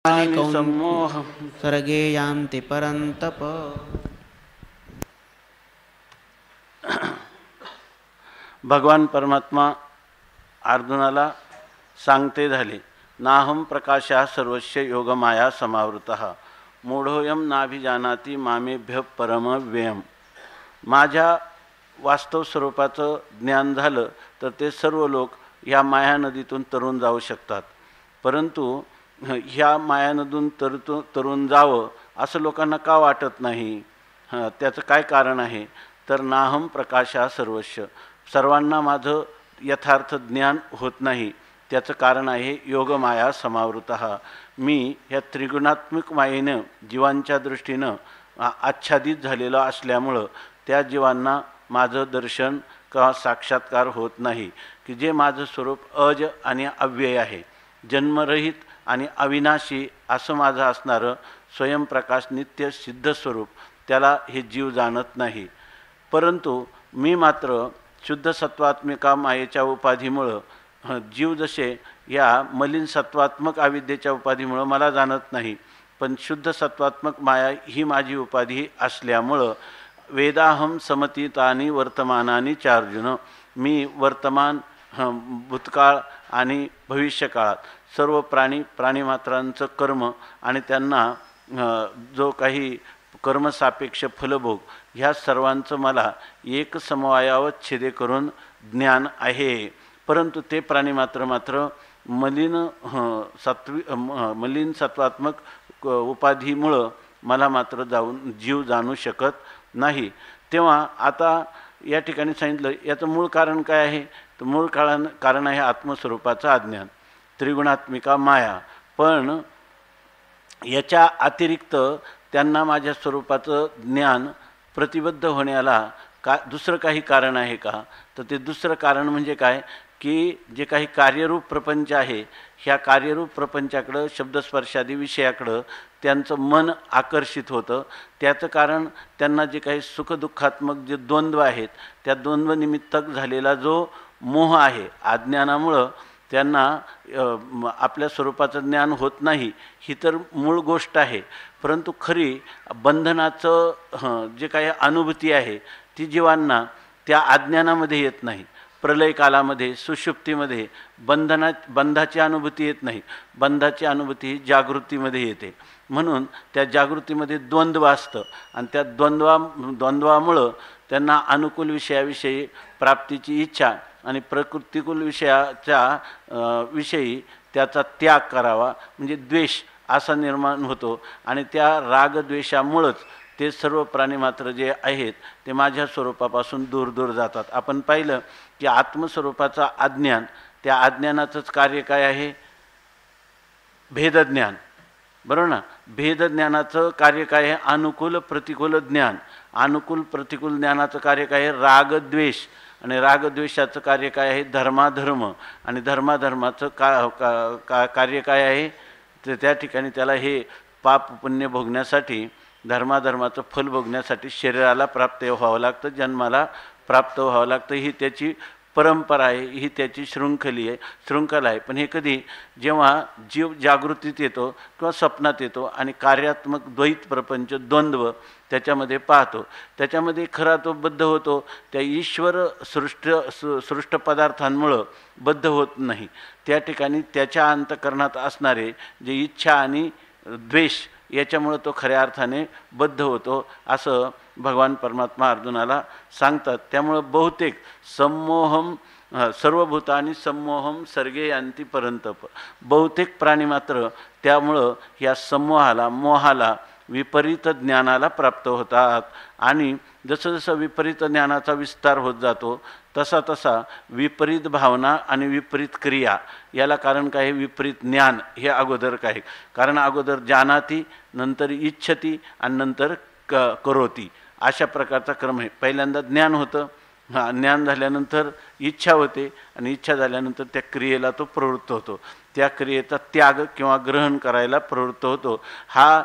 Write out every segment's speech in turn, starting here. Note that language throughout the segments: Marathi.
सम्मोह सर्गे यान्ति परन्तप। भगवान परमात्मा अर्जुनाला सांगते झाले, नाहम प्रकाशः सर्वस्य योगमाया समावृतः मूढोयम नाभिजानाति मामेभ्य परमव्ययम. माझ्या वास्तव स्वरूपाचं ज्ञान झालं तर ते सर्व लोक ह्या माया नदीतून तरून जाऊ शकतात. परंतु ह्या मायानदून तरून जावं असं लोकांना का वाटत नाही? त्याचं काय कारण आहे? तर नाहम प्रकाशः सर्वस्य, सर्वांना माझं यथार्थ ज्ञान होत नाही. त्याचं कारण आहे योगमाया समावृतः. मी ह्या त्रिगुणात्मक मायेनं जीवांच्या दृष्टीनं आच्छादित झालेलं असल्यामुळं त्या जीवांना माझं दर्शन किंवा साक्षात्कार होत नाही. की जे माझं स्वरूप अज आणि अव्यय आहे, जन्मरहित आणि अविनाशी असं माझं असणारं स्वयंप्रकाश नित्य सिद्ध स्वरूप, त्याला हे जीव जाणत नाही. परंतु मी मात्र शुद्ध सत्वात्मिका मायेच्या उपाधीमुळं, जीव जसे या मलिन सत्वात्मक अविद्येच्या उपाधीमुळं मला जाणत नाही, पण शुद्ध सत्वात्मक माया ही माझी उपाधी असल्यामुळं वेदाहम समतीतानी वर्तमानानी चार्जुन, मी वर्तमान, भूतकाळ आणि भविष्यकाळात सर्व प्राणीमात्रांचं कर्म आणि त्यांना जो काही कर्मसापेक्ष फलभोग ह्या सर्वांचं मला एक समवायावत छेदे करून ज्ञान आहे. परंतु ते प्राणीमात्र मात्र मलिन सत्वात्मक उपाधीमुळं मला मात्र जीव जाणू शकत नाही. तेव्हा आता या ठिकाणी सांगितलं याचं मूळ कारण काय आहे? तर मूळ कारण आहे आत्मस्वरूपाचं अज्ञान, त्रिगुणात्मिका माया. पण याच्या अतिरिक्त त्यांना माझ्या स्वरूपाचं ज्ञान प्रतिबद्ध होण्याला दुसरं काही कारण आहे का? तर ते दुसरं कारण म्हणजे काय की जे काही कार्यरूप प्रपंच आहे, ह्या कार्यरूप प्रपंचाकडं, शब्दस्पर्शादी विषयाकडं त्यांचं मन आकर्षित होतं. त्याचं कारण त्यांना जे काही सुखदुःखात्मक जे द्वंद्व आहेत, त्या द्वंद्वनिमित्तक झालेला जो मोह आहे, अज्ञानामुळं त्यांना आपल्या स्वरूपाचं ज्ञान होत नाही. ही तर मूळ गोष्ट आहे. परंतु खरी बंधनाचं जे काही अनुभूती आहे ती जीवांना त्या अज्ञानामध्ये येत नाही. प्रलयकालामध्ये, सुषुप्तीमध्ये बंधाची अनुभूती येत नाही. बंधाची अनुभूती ही जागृतीमध्ये येते. म्हणून त्या जागृतीमध्ये द्वंद्व असतं आणि त्या द्वंद्वामुळं त्यांना अनुकूल विषयाविषयी प्राप्तीची इच्छा आणि प्रतिकूल विषयाच्या विषयी त्याचा त्याग करावा म्हणजे द्वेष असा निर्माण होतो. आणि त्या रागद्वेषामुळंच ते सर्व प्राणीमात्र जे आहेत ते माझ्या स्वरूपापासून दूर दूर जातात. आपण पाहिलं की आत्मस्वरूपाचा अज्ञान, त्या अज्ञानाचंच कार्य काय आहे? भेदज्ञान, बरोबर ना? भेदज्ञानाचं कार्य काय आहे? अनुकूल प्रतिकूल ज्ञान. अनुकूल प्रतिकूल ज्ञानाचं कार्य काय आहे? रागद्वेष. आणि रागद्वेषाचं कार्य काय आहे? धर्माधर्म. आणि धर्माधर्माचं कार्य काय आहे? तर त्या ठिकाणी त्याला हे पाप पुण्य भोगण्यासाठी, धर्माधर्माचं फल भोगण्यासाठी शरीराला प्राप्त व्हावं लागतं, जन्माला प्राप्त व्हावं लागतं. ही त्याची परंपरा आहे, ही त्याची शृंखला आहे. पण हे कधी? जेव्हा जीव जागृतीत येतो किंवा स्वप्नात येतो आणि कार्यात्मक द्वैत प्रपंच द्वंद्व त्याच्यामध्ये पाहतो, त्याच्यामध्ये खरा तो बद्ध होतो. त्या ईश्वर सृष्ट पदार्थांमुळं बद्ध होत नाही. त्या ठिकाणी त्याच्या अंतःकरणात असणारे जे इच्छा आणि द्वेष याच्यामुळं तो खऱ्या अर्थाने बद्ध होतो, असं भगवान परमात्मा अर्जुनाला सांगतात. त्यामुळं बहुतेक सम्मोहम सर्वभूतानी सम्मोहम सर्गे यान्ति परंतप, बहुतेक प्राणी मात्र त्यामुळं या सम्मोहाला, मोहाला, विपरीत ज्ञानाला प्राप्त होतात. आणि जसं जसं विपरीत ज्ञानाचा विस्तार होत जातो तसा तसा विपरीत भावना आणि विपरीत क्रिया, याला कारण काय? विपरीत ज्ञान हे अगोदर काय? कारण अगोदर जानाती, नंतर इच्छती आणि नंतर करोती, अशा प्रकारचा क्रम आहे. पहिल्यांदा ज्ञान होतं, ज्ञान झाल्यानंतर इच्छा होते आणि इच्छा झाल्यानंतर त्या क्रियेला तो प्रवृत्त होतो, त्या क्रियेचा त्याग किंवा ग्रहण करायला प्रवृत्त होतो. हा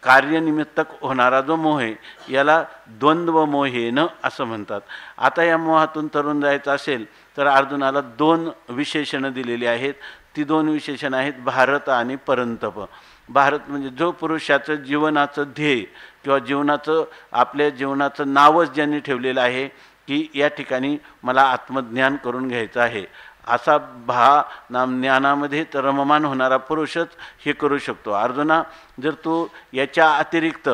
कार्यनिमित्तक होणारा जो मोह आहे याला द्वंद्व मोहेन असं म्हणतात. आता या मोहातून तरुण जायचं असेल तर अर्जुनाला दोन विशेषणं दिलेली आहेत. ती दोन विशेषण आहेत, भारत आणि परंतप. भारत म्हणजे जो पुरुषाचं जीवनाचं ध्येय किंवा जीवनाचं आपल्या जीवनाचं नावच ज्यांनी ठेवलेलं आहे की या ठिकाणी मला आत्मज्ञान करून घ्यायचं आहे, असा नाम ज्ञानामध्ये तर रममान होणारा पुरुषच हे करू शकतो. अर्जुना, जर तू याच्या अतिरिक्त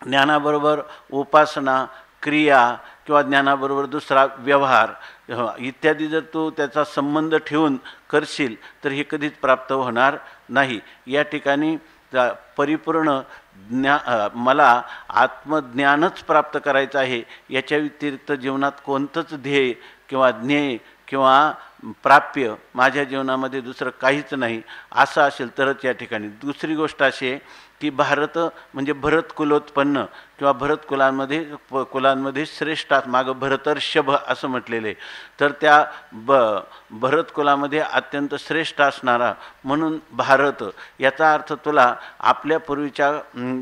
ज्ञानाबरोबर उपासना, क्रिया किंवा ज्ञानाबरोबर दुसरा व्यवहार इत्यादी जर तू त्याचा संबंध ठेवून करशील तर हे कधीच प्राप्त होणार नाही. या ठिकाणी परिपूर्ण मला आत्मज्ञानच प्राप्त करायचं आहे, याच्या व्यतिरिक्त जीवनात कोणतंच ध्येय किंवा ज्ञेय किंवा प्राप्य माझ्या जीवनामध्ये दुसरं काहीच नाही असं असेल तरच या ठिकाणी. दुसरी गोष्ट अशी आहे की भारत म्हणजे भरत कुलोत्पन्न किंवा भरत कुलांमध्ये श्रेष्ठ, मागं भरतर्षभ असं म्हटलेलं आहे, तर त्या भरत कुलामध्ये अत्यंत श्रेष्ठ असणारा म्हणून भारत, याचा अर्थ तुला आपल्या पूर्वीच्या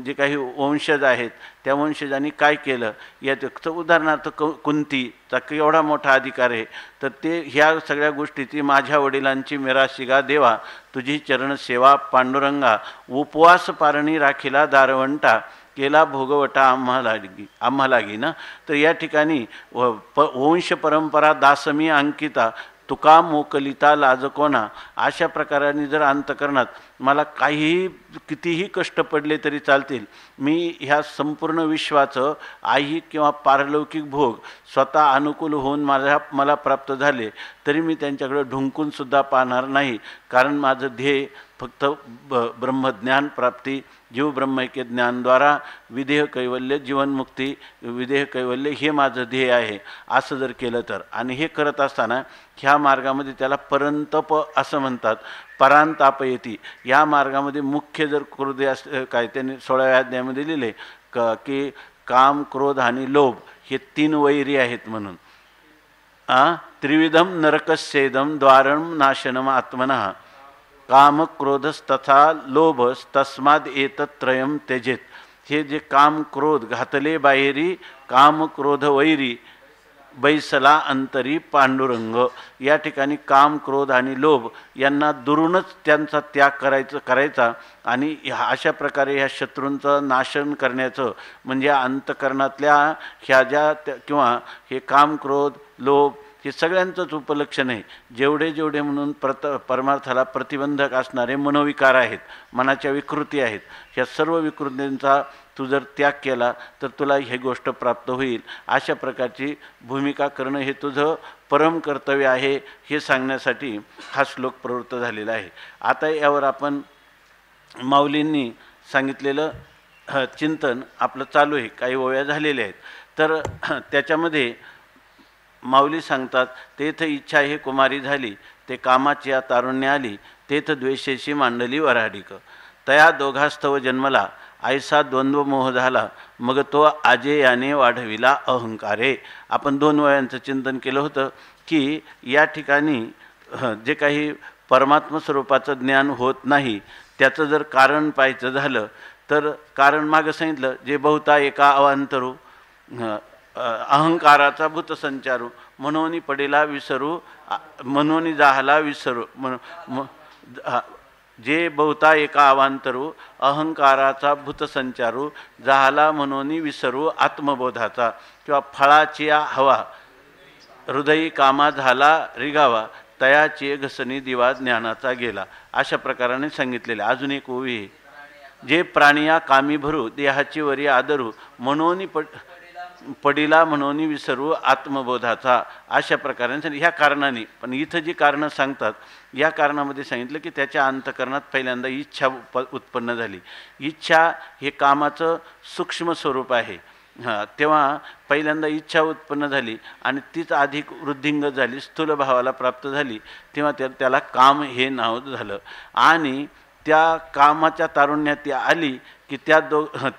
जे काही वंशज आहेत त्या वंशजांनी काय केलं याचं उदाहरणार्थ कुंतीचा एवढा मोठा अधिकार आहे, तर ते ह्या सगळ्या गोष्टीची माझ्या वडिलांची मिराशिगा देवा, तुझी चरण सेवा पांडुरंगा, उपवास पारणी राखीला दारवंटा, केला भोगवटा आम्हालागी ना. तर या ठिकाणी वंश परंपरा दासमी अंकिता, तुका मोकलिता लाजकोना, अशा प्रकाराने जर अंतकरणात मला कितीही कष्ट पडले तरी चालतील, मी ह्या संपूर्ण विश्वाचं ऐहिक किंवा पारलौकिक भोग स्वतः अनुकूल होऊन मला प्राप्त झाले तरी मी त्यांच्याकडे ढुंकूनसुद्धा पाहणार नाही, कारण माझं ध्येय फक्त ब्रह्मज्ञान प्राप्ती, जीव ब्रह्मैक्य ज्ञानद्वारा विदेह कैवल्य जीवनमुक्ती, विदेह कैवल्य हे माझं ध्येय आहे असं जर केलं तर. आणि हे करत असताना ह्या मार्गामध्ये त्याला परंतप असं म्हणतात, परांताप येती. या मार्गामध्ये मुख्य जर कृदय काय त्यांनी 16व्या अध्यायामध्ये लिहिले की काम, क्रोध आणि लोभ हे 3 वैरी आहेत म्हणून. त्रिविधम नरकस्येदम द्वारम नाशनम आत्मनः, काम क्रोधस्तथा लोभस्तस्माद एतत्रयम त्यजेत. हे जे काम क्रोध घातले बाहेरी, काम क्रोध वैरी बैसला अंतरी पांडुरंग. या ठिकाणी काम, क्रोध आणि लोभ यांना दुरूनच त्यांचा त्याग करायचा आणि अशा प्रकारे ह्या शत्रूंचं नाशन करण्याचं म्हणजे अंतकरणातल्या ह्या ज्या किंवा हे काम, क्रोध, लोभ हे सगळ्यांचंच उपलक्षण आहे. जेवढे म्हणून परमार्थाला प्रतिबंधक असणारे मनोविकार आहेत, मनाच्या विकृती आहेत, ह्या सर्व विकृतींचा तू जर त्याग केला तर तुला ही गोष्ट प्राप्त होईल. अशा प्रकारची भूमिका करणं हे तुझं परम कर्तव्य आहे हे सांगण्यासाठी हा श्लोक प्रवृत्त झालेला आहे. आता यावर आपण माऊलींनी सांगितलेलं चिंतन आपलं चालू आहे, काही ओव्या झालेल्या आहेत. तर त्याच्यामध्ये माऊली सांगतात, तेथ इच्छा हे कुमारी झाली, ते कामाची तारुण्य आली, तेथ द्वेषेशी मांडली वराडिक, तया दोघास्तव जन्मला, ऐसा द्वंद्व मोह झाला, मग तो आजे याने वाढविला अहंकारे. आपण 2 वयांचं चिंतन केलं होतं की या ठिकाणी जे काही परमात्म स्वरूपाचं ज्ञान होत नाही त्याचं जर कारण पाहायचं झालं तर कारण मागं सांगितलं, जे बहुता एका अवांतरू अहंकाराचा भूतसंचारू, म्हणून पडेला विसरू, म्हणून जाहला विसरू, जे बहुता एका अवांतरू अहंकाराचा भूतसंचारू, जाहला म्हणून विसरू आत्मबोधाचा, किंवा फळाची हवा हृदयी कामा झाला रिगावा, तयाची घसणी दिवा ज्ञानाचा गेला. अशा प्रकाराने सांगितलेले. अजून एक ओवी, जे प्राणिया कामी भरू, देहाची वरी आदरू, म्हणून पडिला म्हणून विसरू आत्मबोधाचा. अशा प्रकारे ह्या कारणाने, पण इथं जी कारणं सांगतात या कारणामध्ये सांगितलं की त्याच्या अंतकरणात पहिल्यांदा इच्छा उत्पन्न झाली. इच्छा हे कामाचं सूक्ष्म स्वरूप आहे. तेव्हा पहिल्यांदा इच्छा उत्पन्न झाली आणि तीच अधिक वृद्धिंगत झाली, स्थूल भावाला प्राप्त झाली, तेव्हा त्याला काम हे नाव झालं. आणि त्या कामाच्या तारुण्यात ती आली की त्या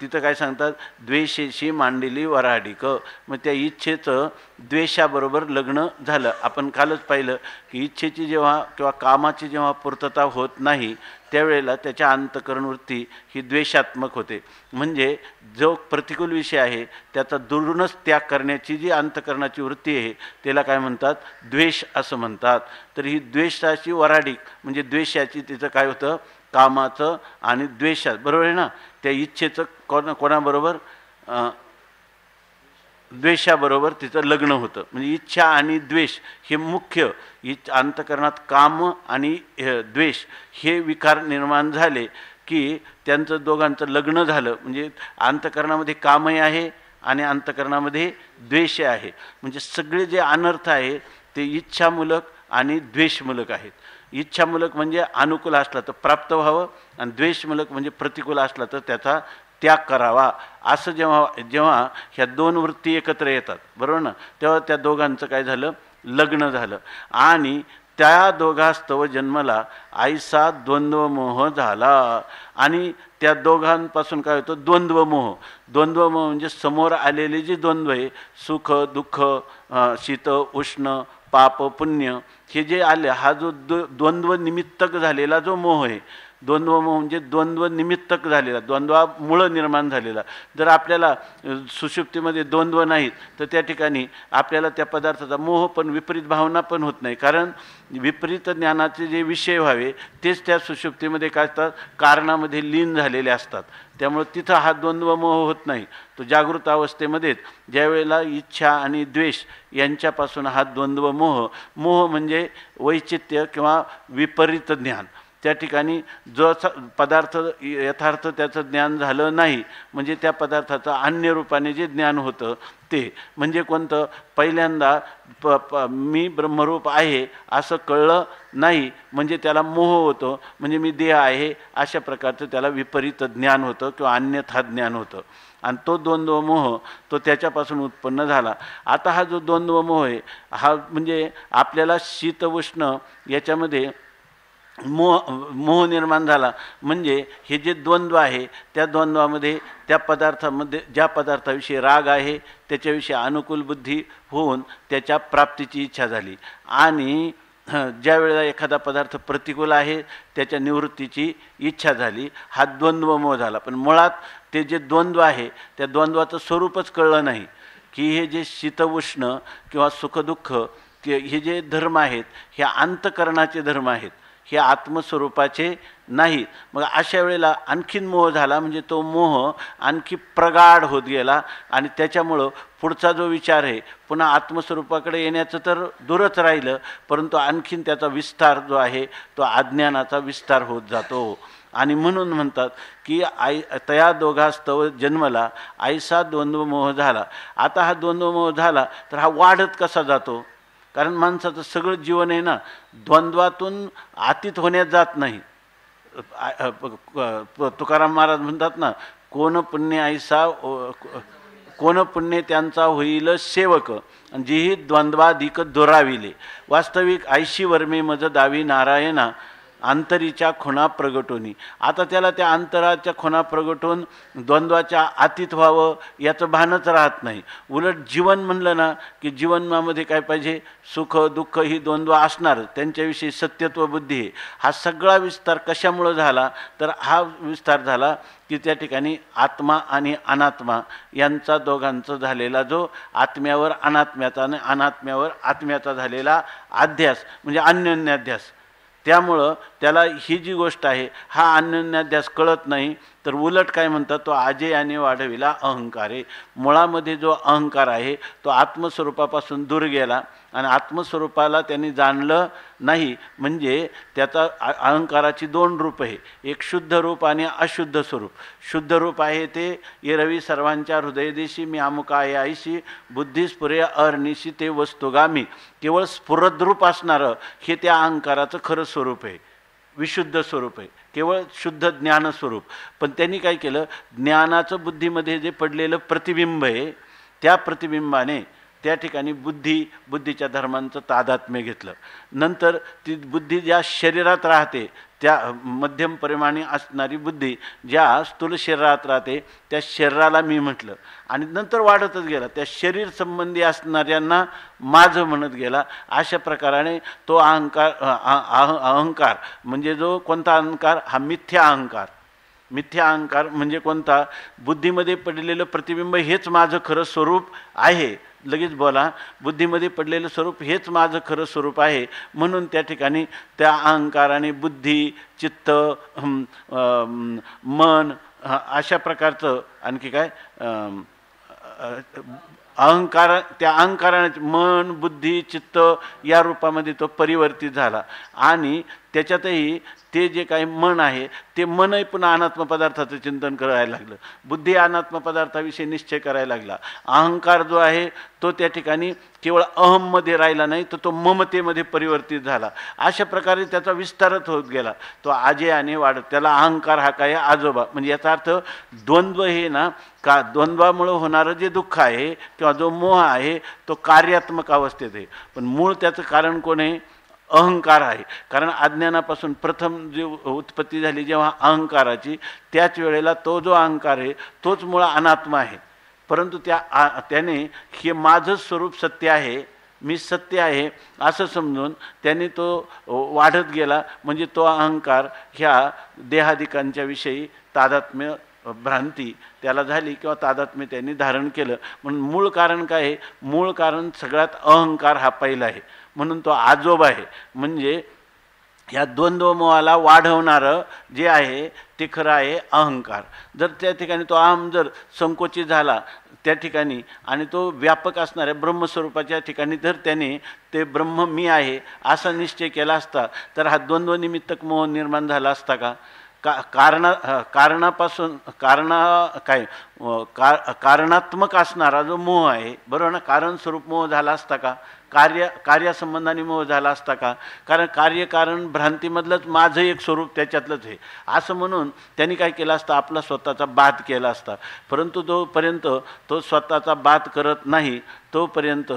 तिथं काय सांगतात, द्वेषेशी मांडली वराडिक. मग त्या इच्छेचं द्वेषाबरोबर लग्न झालं. आपण कालच पाहिलं की इच्छेची जेव्हा किंवा कामाची जेव्हा पूर्तता होत नाही त्यावेळेला त्याच्या अंतःकरण वृत्ती ही द्वेषात्मक होते. म्हणजे जो प्रतिकूल विषय आहे त्याचा दुरूनच त्याग करण्याची जी अंतःकरणाची वृत्ती आहे त्याला काय म्हणतात, द्वेष असं म्हणतात. तर ही द्वेषाची वराडिक म्हणजे द्वेषाची तिचं काय होतं, कामाचं आणि द्वेषात, बरोबर आहे ना, त्या इच्छेचं कोणाबरोबर, द्वेषाबरोबर तिचं लग्न होतं. म्हणजे इच्छा आणि द्वेष हे मुख्य, अंतःकरणात काम आणि द्वेष हे विकार निर्माण झाले की त्यांचं दोघांचं लग्न झालं. म्हणजे अंतःकरणामध्ये कामही आहे आणि अंतःकरणामध्ये द्वेष आहे. म्हणजे सगळे जे अनर्थ आहे ते इच्छामूलक आणि द्वेषमूलक आहेत. इच्छामूलक म्हणजे अनुकूल असला तर प्राप्त व्हावं, आणि द्वेषमूलक म्हणजे प्रतिकूल असला तर त्याचा त्याग करावा. असं जेव्हा जेव्हा ह्या दोन वृत्ती एकत्र येतात, बरोबर ना, तेव्हा त्या दोघांचं काय झालं, लग्न झालं. आणि त्या दोघास्तव जन्मला आईसा द्वंद्वमोह झाला. आणि त्या दोघांपासून काय होतं, द्वंद्वमोह. द्वंद्वमोह म्हणजे समोर आलेले जे द्वंद्व आहे, सुख दुःख, शीत उष्ण, पाप पुण्य, हे जे आले, हा जो द्वंद्व निमित्तक झालेला जो मोह आहे, द्वंद्व म्हणजे द्वंद्व निमित्तक झालेला, द्वंद्वामुळं निर्माण झालेला. जर आपल्याला सुषुप्तीमध्ये द्वंद्व नाहीत तर त्या ठिकाणी आपल्याला त्या पदार्थाचा मोह पण विपरीत भावना पण होत नाही. कारण विपरीत ज्ञानाचे जे विषय व्हावे तेच त्या सुषुप्तीमध्ये काय असतात, कारणामध्ये लीन झालेले असतात. त्यामुळे तिथं हा द्वंद्व मोह होत नाही. तो जागृत अवस्थेमध्येच ज्यावेळेला इच्छा आणि द्वेष यांच्यापासून हा द्वंद्व मोह, मोह म्हणजे वैचित्य किंवा विपरीत ज्ञान, त्या ठिकाणी जो पदार्थ यथार्थ त्याचं ज्ञान झालं नाही, म्हणजे त्या पदार्थाचं अन्य रूपाने जे ज्ञान होतं ते म्हणजे कोणतं, पहिल्यांदा मी ब्रह्मरूप आहे असं कळलं नाही म्हणजे त्याला मोह होतो, म्हणजे मी देह आहे अशा प्रकारचं त्याला विपरीत ज्ञान होतं किंवा अन्यथा ज्ञान होतं. आणि तो द्वंद्व मोह तो त्याच्यापासून उत्पन्न झाला. आता हा जो द्वंद्व मोह आहे हा म्हणजे आपल्याला शीत उष्ण याच्यामध्ये मोह निर्माण झाला. म्हणजे हे जे द्वंद्व आहे त्या द्वंद्वामध्ये त्या पदार्थामध्ये ज्या पदार्थाविषयी राग आहे त्याच्याविषयी अनुकूल बुद्धी होऊन त्याच्या प्राप्तीची इच्छा झाली. आणि ज्या वेळेला एखादा पदार्थ प्रतिकूल आहे त्याच्या निवृत्तीची इच्छा झाली. हा द्वंद्व मोह झाला. पण मुळात ते जे द्वंद्व आहे त्या द्वंद्वाचं स्वरूपच कळलं नाही की हे जे शीतउष्ण किंवा सुखदुःख हे जे धर्म आहेत हे अंतःकरणाचे धर्म आहेत, हे आत्मस्वरूपाचे नाही. मग अशा वेळेला आणखीन मोह झाला. म्हणजे तो मोह आणखी प्रगाढ होत गेला आणि त्याच्यामुळं पुढचा जो विचार आहे पुन्हा आत्मस्वरूपाकडे येण्याचं तर दूरच राहिलं, परंतु आणखीन त्याचा विस्तार जो आहे तो अज्ञानाचा विस्तार होत जातो. आणि म्हणून म्हणतात की तया दोघास्तव जन्मला आईसा द्वंद्वमोह झाला. आता हा द्वंद्वमोह झाला तर हा वाढत कसा जातो, कारण माणसाचं सगळं जीवन आहे ना द्वंद्वातून अतीत होण्यात जात नाही. तुकाराम महाराज म्हणतात ना, कोण पुण्य ऐसा कोण पुण्य त्यांचा होईल सेवक, जीही द्वंद्वाधिक दुराविले. वास्तविक ऐशी वर्मे मज दावी नारायणा अंतरीच्या खुणा प्रगटोनी. आता त्याला त्या अंतराच्या खुणा प्रगटून द्वंद्वाच्या अतीत व्हावं याचं भानच राहत नाही. उलट जीवन म्हणलं ना की जीवनामध्ये काय पाहिजे, सुख दुःख ही द्वंद्व असणार, त्यांच्याविषयी सत्यत्व बुद्धी आहे. हा सगळा विस्तार कशामुळं झाला तर हा विस्तार झाला की त्या ठिकाणी आत्मा आणि अनात्मा यांचा दोघांचा झालेला जो आत्म्यावर अनात्म्याचा आणि अनात्म्यावर आत्म्याचा झालेला अध्यास म्हणजे अन्योन्याध्यास. त्यामुळं त्याला ही जी गोष्ट आहे हा अन्योन्याध्यास कळत नाही. तर उलट काय म्हणतात, तो अजेयाने वाढविला अहंकार आहे. मुळामध्ये जो अहंकार आहे तो आत्मस्वरूपापासून दूर गेला आणि आत्मस्वरूपाला त्यांनी जाणलं नाही. म्हणजे त्याचा अहंकाराची दोन रूप आहे, एक शुद्ध रूप आणि अशुद्ध स्वरूप. शुद्ध रूप आहे ते ये रवी सर्वांच्या हृदयदेशी मी अमुका आहे आईशी बुद्धी स्फुरे अहर्निशी ते वस्तुगामी. केवळ स्फुरद्रूप असणारं हे त्या अहंकाराचं खरं स्वरूप आहे, विशुद्ध स्वरूप आहे, केवळ शुद्ध ज्ञानस्वरूप. पण त्यांनी काय केलं, ज्ञानाचं बुद्धीमध्ये जे पडलेलं प्रतिबिंब आहे त्या प्रतिबिंबाने त्या ठिकाणी बुद्धीच्या धर्मांचं तादात्म्य घेतलं. नंतर ती बुद्धी ज्या शरीरात राहते, त्या मध्यम परिमाणी असणारी बुद्धी ज्या स्थूल शरीरात राहते त्या शरीराला मी म्हटलं, आणि नंतर वाढतच गेला, त्या शरीर संबंधी असणाऱ्यांना माझं म्हणत गेला. अशा प्रकाराने तो अहंकार म्हणजे जो कोणता अहंकार, हा मिथ्या अहंकार. मिथ्या अहंकार म्हणजे कोणता? बुद्धीमध्ये पडलेलं प्रतिबिंब हेच माझं खरं स्वरूप आहे. लगेच बोला, बुद्धीमध्ये पडलेलं स्वरूप हेच माझं खरं स्वरूप आहे. म्हणून त्या ठिकाणी त्या अहंकाराने बुद्धी, चित्त, मन अशा प्रकारचं आणखी काय अहंकार, त्या अहंकाराने मन, बुद्धी, चित्त या रूपामध्ये तो परिवर्तित झाला. आणि त्याच्यातही ते जे काही मन आहे ते मनही पुन्हा अनात्म पदार्थाचं चिंतन करायला लागलं. बुद्धी अनात्म पदार्थाविषयी निश्चय करायला लागला. अहंकार जो आहे तो त्या ठिकाणी केवळ अहममध्ये राहिला नाही, तर तो ममतेमध्ये परिवर्तित झाला. अशा प्रकारे त्याचा विस्तारच होत गेला. तो आजेयाने वाढत, त्याला अहंकार हा काय आजोबा. म्हणजे याचा अर्थ द्वंद्व हे ना, का द्वंद्वामुळं होणारं जे दुःख आहे किंवा जो मोह आहे तो कार्यात्मक अवस्थेत आहे, पण मूळ त्याचं कारण कोण आहे? अहंकार आहे. कारण अज्ञानापासून प्रथम जी उत्पत्ती झाली जेव्हा अहंकाराची, त्याच वेळेला तो जो अहंकार आहे तोच मुळा अनात्मा आहे. परंतु त्याने हे माझं स्वरूप सत्य आहे, मी सत्य आहे असं समजून त्याने तो वाढत गेला. म्हणजे तो अहंकार ह्या देहादिकांच्या विषयी तादात्म्य भ्रांती त्याला झाली किंवा तादात्म्य त्यांनी धारण केलं. म्हणून मूळ कारण काय आहे? मूळ कारण सगळ्यात अहंकार हा पहिला आहे. म्हणून तो आजोबा आहे. म्हणजे ह्या द्वंद्वमोहाला वाढवणारं जे आहे ते खरं आहे अहंकार. जर त्या ठिकाणी तो अहम जर संकोचित झाला त्या ठिकाणी आणि तो व्यापक असणाऱ्या ब्रह्मस्वरूपाच्या ठिकाणी जर त्याने ते ब्रह्म मी आहे असा निश्चय केला असता तर हा द्वंद्वनिमित्तक मोह निर्माण झाला असता का? कारणापासून कारणात्मक असणारा जो मोह आहे, बरोबर ना, कारण स्वरूप मोह झाला असता का? कार्यासंबंधाने मोह झाला असता का? कारण कार्यकारण भ्रांतीमधलंच माझं एक स्वरूप त्याच्यातलंच आहे असं म्हणून त्यांनी काय केलं असतं? आपला स्वतःचा बाध केला असता. परंतु जोपर्यंत तो स्वतःचा बाध करत नाही तोपर्यंत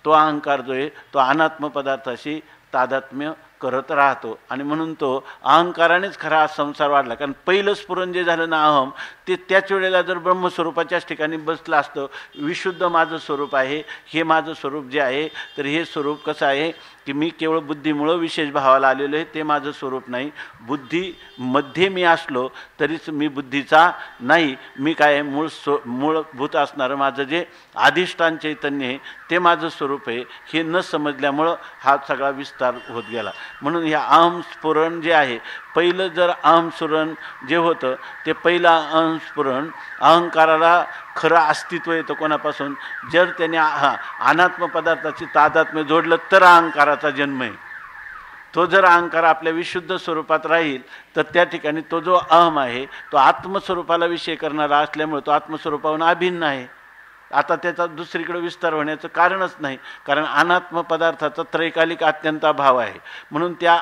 तो अहंकार जो आहे तो अनात्म पदार्थाशी तादात्म्य करत राहतो. आणि म्हणून तो अहंकारानेच खरा संसार वाढला. कारण पहिलं स्फुरण जे झालं ना अहम, ते त्याच वेळेला जर ब्रह्मस्वरूपाच्याच ठिकाणी बसलं असतं, विशुद्ध माझं स्वरूप आहे, हे माझं स्वरूप जे आहे, तर हे स्वरूप कसं आहे की मी केवळ बुद्धीमुळं विशेष भावाला आलेलो आहे, ते माझं स्वरूप नाही. बुद्धीमध्ये मी असलो तरीच मी बुद्धीचा नाही, मी काय मूळभूत असणारं माझं जे अधिष्ठान चैतन्य आहे ते माझं स्वरूप आहे. हे न समजल्यामुळं हा सगळा विस्तार होत गेला. म्हणून ह्या अहमस्फुरण जे आहे, पहिलं जर अहमस्फुरण जे होतं ते पहिलं अहमस्फुरण अहंकाराला खरं अस्तित्व येतं कोणापासून? जर त्याने अनात्म पदार्थाची तादात्म्य जोडलं तर अहंकाराचा जन्म आहे. तो जर अहंकार आपल्या विशुद्ध स्वरूपात राहील तर त्या ठिकाणी तो जो अहम आहे तो आत्मस्वरूपाला विषय करणारा असल्यामुळे तो आत्मस्वरूपाहून अभिन्न आहे. आता त्याचा दुसरीकडे विस्तार होण्याचं कारणच नाही, कारण अनात्म पदार्थाचा त्रैकालिक अत्यंत अभाव आहे. म्हणून त्या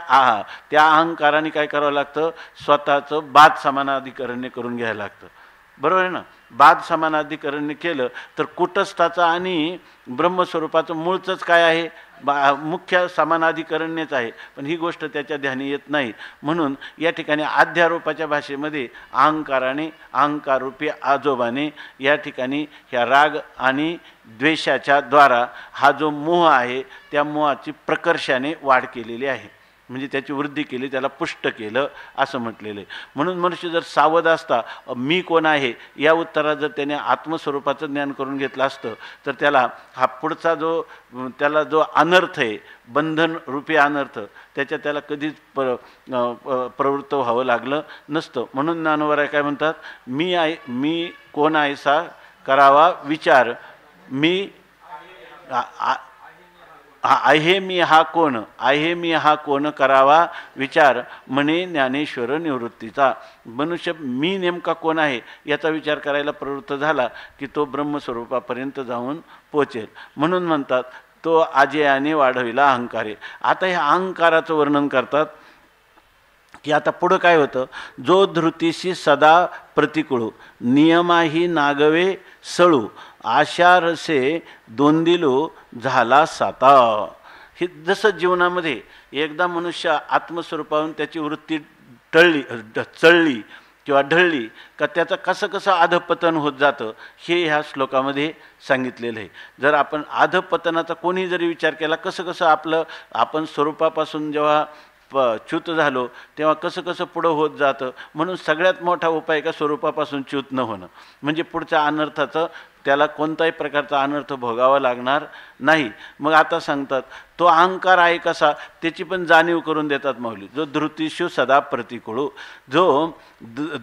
अहंकाराने काय करावं लागतं? स्वतःचं बाद समानाधिकरण्य करून घ्यायला लागतं. बरोबर आहे ना? बाद समानाधिकरण्य केलं तर कुटस्थाचं आणि ब्रह्मस्वरूपाचं मूळचंच काय आहे? मुख्य समानाधिकरण्यच आहे. पण ही गोष्ट त्याच्या ध्यानी येत नाही. म्हणून या ठिकाणी अध्यारोपाच्या भाषेमध्ये अहंकाररूपी आजोबाने या ठिकाणी ह्या राग आणि द्वेषाच्या द्वारा हा जो मोह आहे त्या मोहाची प्रकर्षाने वाढ केलेली आहे. म्हणजे त्याची वृद्धी केली, त्याला पुष्ट केलं असं म्हटलेलं आहे. म्हणून मनुष्य जर सावध असता, मी कोण आहे या उत्तरात जर त्याने आत्मस्वरूपाचं ज्ञान करून घेतलं असतं तर त्याला हा पुढचा त्याला जो अनर्थ आहे, बंधन रूपी अनर्थ, त्याला कधीच प्रवृत्त व्हावं लागलं नसतं. म्हणून ज्ञानोबराय काय म्हणतात? मी कोण आहेसा करावा विचार, मी आहे मी हा कोण, आहे मी हा कोण करावा विचार, म्हणे ज्ञानेश्वर निवृत्तीचा. मनुष्य मी नेमका कोण आहे याचा विचार करायला प्रवृत्त झाला की तो ब्रह्मस्वरूपापर्यंत जाऊन पोचेल. म्हणून म्हणतात तो आजेयाने वाढविला अहंकार आहे. आता ह्या अहंकाराचं वर्णन करतात की आता पुढं काय होतं? जो धृतीशी सदा प्रतिकूळू नियमाही नागवे सळू आशा रसे दोंदिलो झाला साता. हे जसं जीवनामध्ये एकदा मनुष्य आत्मस्वरूपावरून त्याची वृत्ती चळली किंवा ढळली का त्याचं कसं कसं अधपतन होत जातं हे ह्या श्लोकामध्ये सांगितलेलं आहे. जर आपण अधपतनाचा कोणी जरी विचार केला कसं कसं आपण स्वरूपापासून जेव्हा च्युत झालो तेव्हा कसं कसं पुढं होत जातं. म्हणून सगळ्यात मोठा उपाय का स्वरूपापासून च्युत न होणं, म्हणजे पुढच्या अनर्थाचं त्याला कोणताही प्रकारचा अनर्थ भोगावा लागणार नाही. मग आता सांगतात तो अहंकार आहे कसा त्याची पण जाणीव करून देतात माऊली. जो धृतिषु सदा प्रतिकूळू, जो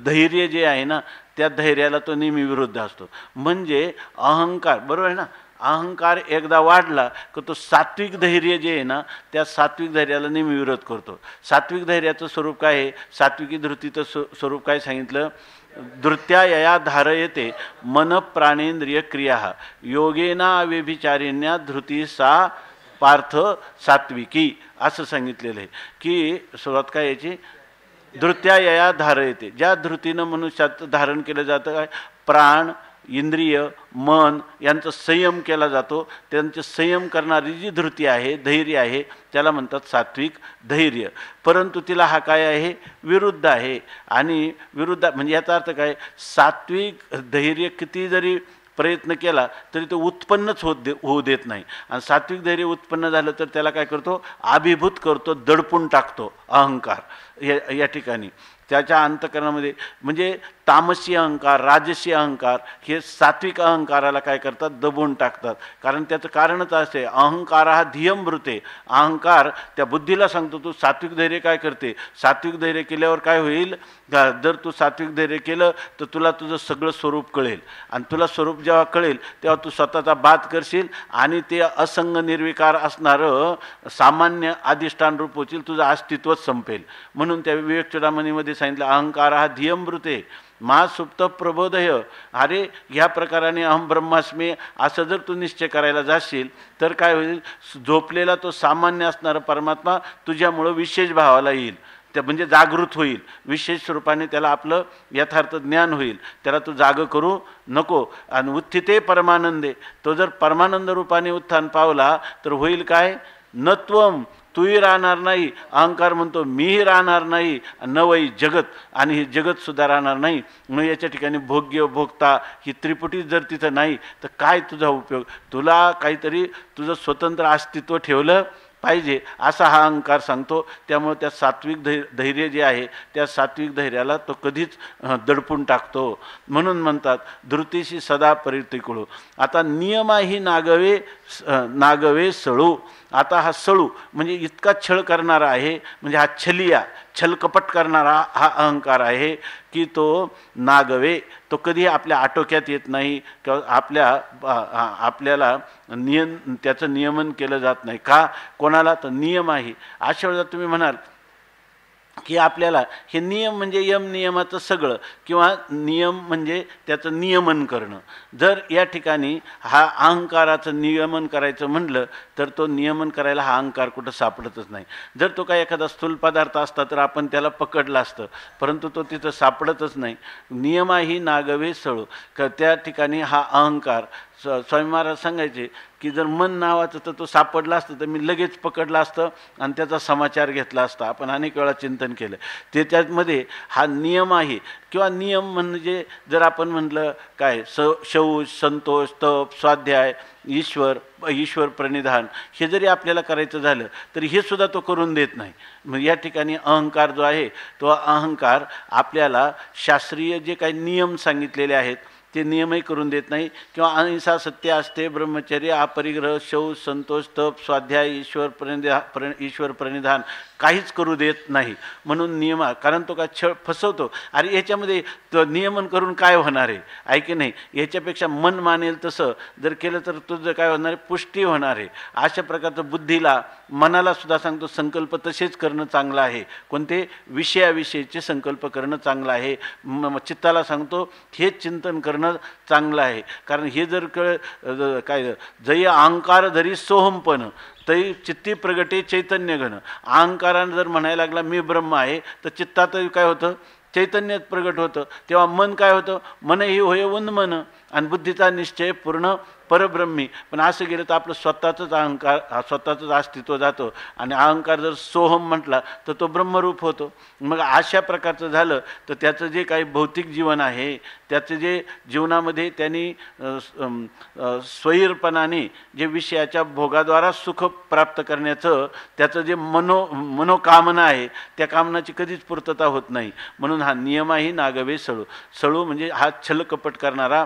धैर्य जे आहे ना त्या धैर्याला तो नेहमी विरुद्ध असतो. म्हणजे अहंकार बरोबर आहे ना, अहंकार एकदा वाढला की तो सात्विक धैर्य जे आहे ना त्या सात्विक धैर्याला नेहमी विरोध करतो. सात्विक धैर्याचं स्वरूप काय आहे, सात्विकी धृतीचं स्वरूप काय सांगितलं, धृत्या यया धारयते मन प्राणेंद्रिय क्रिया योगेना व्यभिचारिण्या धृती सा पार्थ सात्विकी असं सांगितलेलं आहे. की सुरुवात काय याची, धृत्या यया धारयते, ज्या धृतीनं मनुष्यात धारण केलं जातं काय, प्राण इंद्रिय मन यांचा संयम केला जातो. त्यांचे संयम करणारी जी धृती आहे धैर्य आहे त्याला म्हणतात सात्विक धैर्य. परंतु तिला हा काय आहे, विरुद्ध आहे. आणि विरुद्ध म्हणजे याचा अर्थ काय, सात्विक धैर्य किती जरी प्रयत्न केला तरी तो उत्पन्नच होऊ देत नाही. आणि सात्विक धैर्य उत्पन्न झालं तर त्याला काय करतो, अभिभूत करतो, दडपून टाकतो अहंकार या ठिकाणी. त्याच्या अंतःकरणामध्ये म्हणजे तामसी अहंकार राजसी अहंकार हे सात्विक अहंकाराला काय करतात, दबून टाकतात. कारण त्याचं कारणच असे, अहंकार हा धियमृते, अहंकार त्या बुद्धीला सांगतो तू सात्विक धैर्य काय करते. सात्विक धैर्य केल्यावर काय होईल, जर तू सात्विक धैर्य केलं तर तुला तुझं सगळं स्वरूप कळेल. आणि तुला स्वरूप जेव्हा कळेल तेव्हा तू स्वतःचा बात करशील आणि ते असंग निर्विकार असणारं सामान्य अधिष्ठान रूप होतील, तुझं अस्तित्वच संपेल. म्हणून त्या विवेक चूडामणीमध्ये सांगितलं अहंकार हा धियमृते मा सुप्त प्रबोधय. अरे ह्या प्रकाराने अहम ब्रह्मास्मी असं जर तू निश्चय करायला जाशील तर काय होईल, झोपलेला तो सामान्य असणारा परमात्मा तुझ्यामुळं विशेष भावाला येईल, त्या म्हणजे जागृत होईल, विशेष स्वरूपाने त्याला आपलं यथार्थ ज्ञान होईल. त्याला तू जाग करू नको. आणि उत्थिते परमानंदे, तो जर परमानंद रूपाने उत्थान पावला तर होईल काय, नत्वम, तूही राहणार नाही. अहंकार म्हणतो मीही राहणार नाही, न वै जगत, आणि हे जगतसुद्धा राहणार नाही. मग याच्या ठिकाणी भोग्य भोगता ही त्रिपुटी जर तिथं नाही तर काय तुझा उपयोग. तुला काहीतरी तुझं स्वतंत्र अस्तित्व ठेवलं पाहिजे असा हा अहंकार सांगतो. त्यामुळे त्या सात्विक धैर्य जे आहे त्या सात्विक धैर्याला तो कधीच दडपून टाकतो. म्हणून म्हणतात धृतीशी सदा प्रतिकूळ. आता नियमाही नागवे सळू. आता हा सळू म्हणजे इतका छळ करणारा आहे, म्हणजे हा छलकपट करणारा हा अहंकार आहे की तो नागवे, तो कधी आपल्या आटोक्यात येत नाही किंवा आपल्याला त्याचं नियमन केलं जात नाही. का, कोणाला, तर नियम आहे. अशा वेळेला तुम्ही म्हणाल की आपल्याला हे नियम म्हणजे यम नियमाचं सगळं किंवा नियम म्हणजे त्याचं नियमन करणं. जर या ठिकाणी हा अहंकाराचं नियमन करायचं म्हटलं तर तो नियमन करायला हा अहंकार कुठं सापडतच नाही. जर तो काय एखादा स्थूल पदार्थ असता तर आपण त्याला पकडलं असतं, परंतु तो तिथं सापडतच नाही. नियमाही नागवे सळू, त्या ठिकाणी हा अहंकार. स्वामी महाराज सांगायचे की जर मन नावाचं तर तो सापडला असतं तर मी लगेच पकडला असतं आणि त्याचा समाचार घेतला असता. आपण अनेक वेळा चिंतन केलं. त्याच्यामध्ये हा नियम आहे किंवा नियम म्हणजे जर आपण म्हटलं काय शौच संतोष तप स्वाध्याय ईश्वर प्रणिधान हे जरी आपल्याला करायचं झालं तरी हे सुद्धा तो करून देत नाही. मग या ठिकाणी अहंकार जो आहे तो अहंकार आपल्याला शास्त्रीय जे काही नियम सांगितलेले आहेत ते नियमही करून देत नाही. किंवा अहिंसा सत्य असते ब्रह्मचर्य अपरिग्रह शौच संतोष तप स्वाध्याय ईश्वर प्रणिधान काहीच करू देत नाही. म्हणून कारण तो काय फसवतो. अरे याच्यामध्ये तो नियमन करून काय होणार आहे, आहे की नाही. याच्यापेक्षा मन मानेल तसं जर केलं तर तुझं काय होणार आहे, पुष्टी होणार आहे. अशा प्रकारचं बुद्धीला मनाला सुद्धा सांगतो संकल्प तसेच करणं चांगलं आहे. कोणते विषयाविषयीचे संकल्प करणं चांगलं आहे. चित्ताला सांगतो हेच चिंतन करणं चांगलं आहे. कारण हे जर काय जय अहंकार धरी सोहमपण तै चित्ती प्रगटे चैतन्य घन. अहंकारानं जर म्हणायला लागला मी ब्रह्म आहे तर चित्तात काय होतं, चैतन्यात प्रगट होतं, तेव्हा मन काय होतं? मनही होय उन्मन, आणि बुद्धीचा निश्चय पूर्ण परब्रह्मी. पण असं गेलं तर आपलं स्वतःचंच अहंकार, स्वतःचंच अस्तित्व जातं, आणि अहंकार जर सोहम म्हटला तर तो ब्रह्मरूप होतो. मग अशा प्रकारचं झालं तर त्याचं जे काही भौतिक जीवन आहे, त्याचं जे जीवनामध्ये त्यांनी स्वैरपणाने जे विषयाच्या भोगाद्वारा सुख प्राप्त करण्याचं त्याचं जे मनोकामना आहे, त्या कामनाची कधीच पूर्तता होत नाही. म्हणून हा नियमही नागवे सळू. सळू म्हणजे हा छलकपट करणारा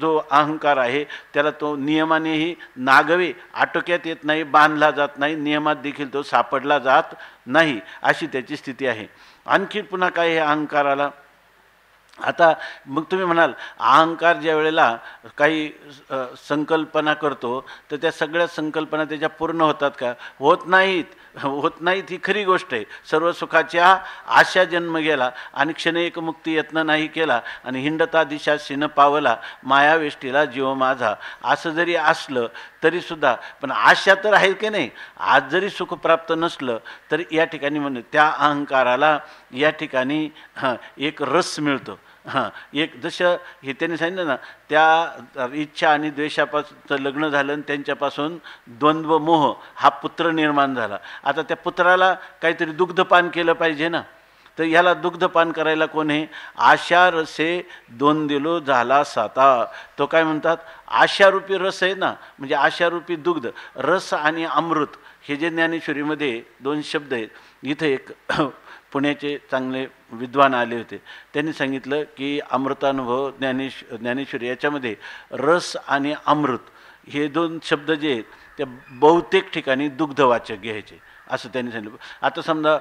जो अहंकार आहे, त्याला तो नियमानेही नागवे, आटोक्यात येत नाही, बांधला जात नाही, नियमात देखील तो सापडला जात नाही, अशी त्याची स्थिती आहे. आणखी पुन्हा काय हे अहंकाराला? आता मग तुम्ही म्हणाल अहंकार ज्या वेळेला काही संकल्पना करतो तर त्या सगळ्या संकल्पना त्याच्या पूर्ण होतात का? होत नाहीत. होत नाहीत ही खरी गोष्ट आहे. सर्व सुखाच्या आशा जन्म गेला आणि क्षण एक मुक्ती यत्न नाही केला, आणि हिंडता दिशा शिन पावला मायावेष्टीला जीव माझा, असं जरी असलं तरीसुद्धा पण आशा तर आहे की नाही. आज जरी सुख प्राप्त नसलं तरी या ठिकाणी म्हणजे त्या अहंकाराला या ठिकाणी एक रस मिळतो. एक जसं हे त्यांनी सांगितलं ना, त्या इच्छा आणि द्वेषापासून लग्न झालं आणि त्यांच्यापासून द्वंद्व मोह हा पुत्र निर्माण झाला. आता त्या पुत्राला काहीतरी दुग्धपान केलं पाहिजे ना, तर ह्याला दुग्धपान करायला कोण आहे? आशा रसे दोन दिलो झाला साता. तो काय म्हणतात? आशारूपी रस आहे ना, म्हणजे आशारूपी दुग्ध. रस आणि अमृत हे जे ज्ञानेश्वरीमध्ये दोन शब्द आहेत. इथे एक पुण्याचे चांगले विद्वान आले होते, त्यांनी सांगितलं की अमृतानुभव ज्ञानेश्वरी याच्यामध्ये रस आणि अमृत हे दोन शब्द जे आहेत ते बहुतेक ठिकाणी दुग्धवाचक घ्यायचे, असं त्यांनी सांगितलं. आता समजा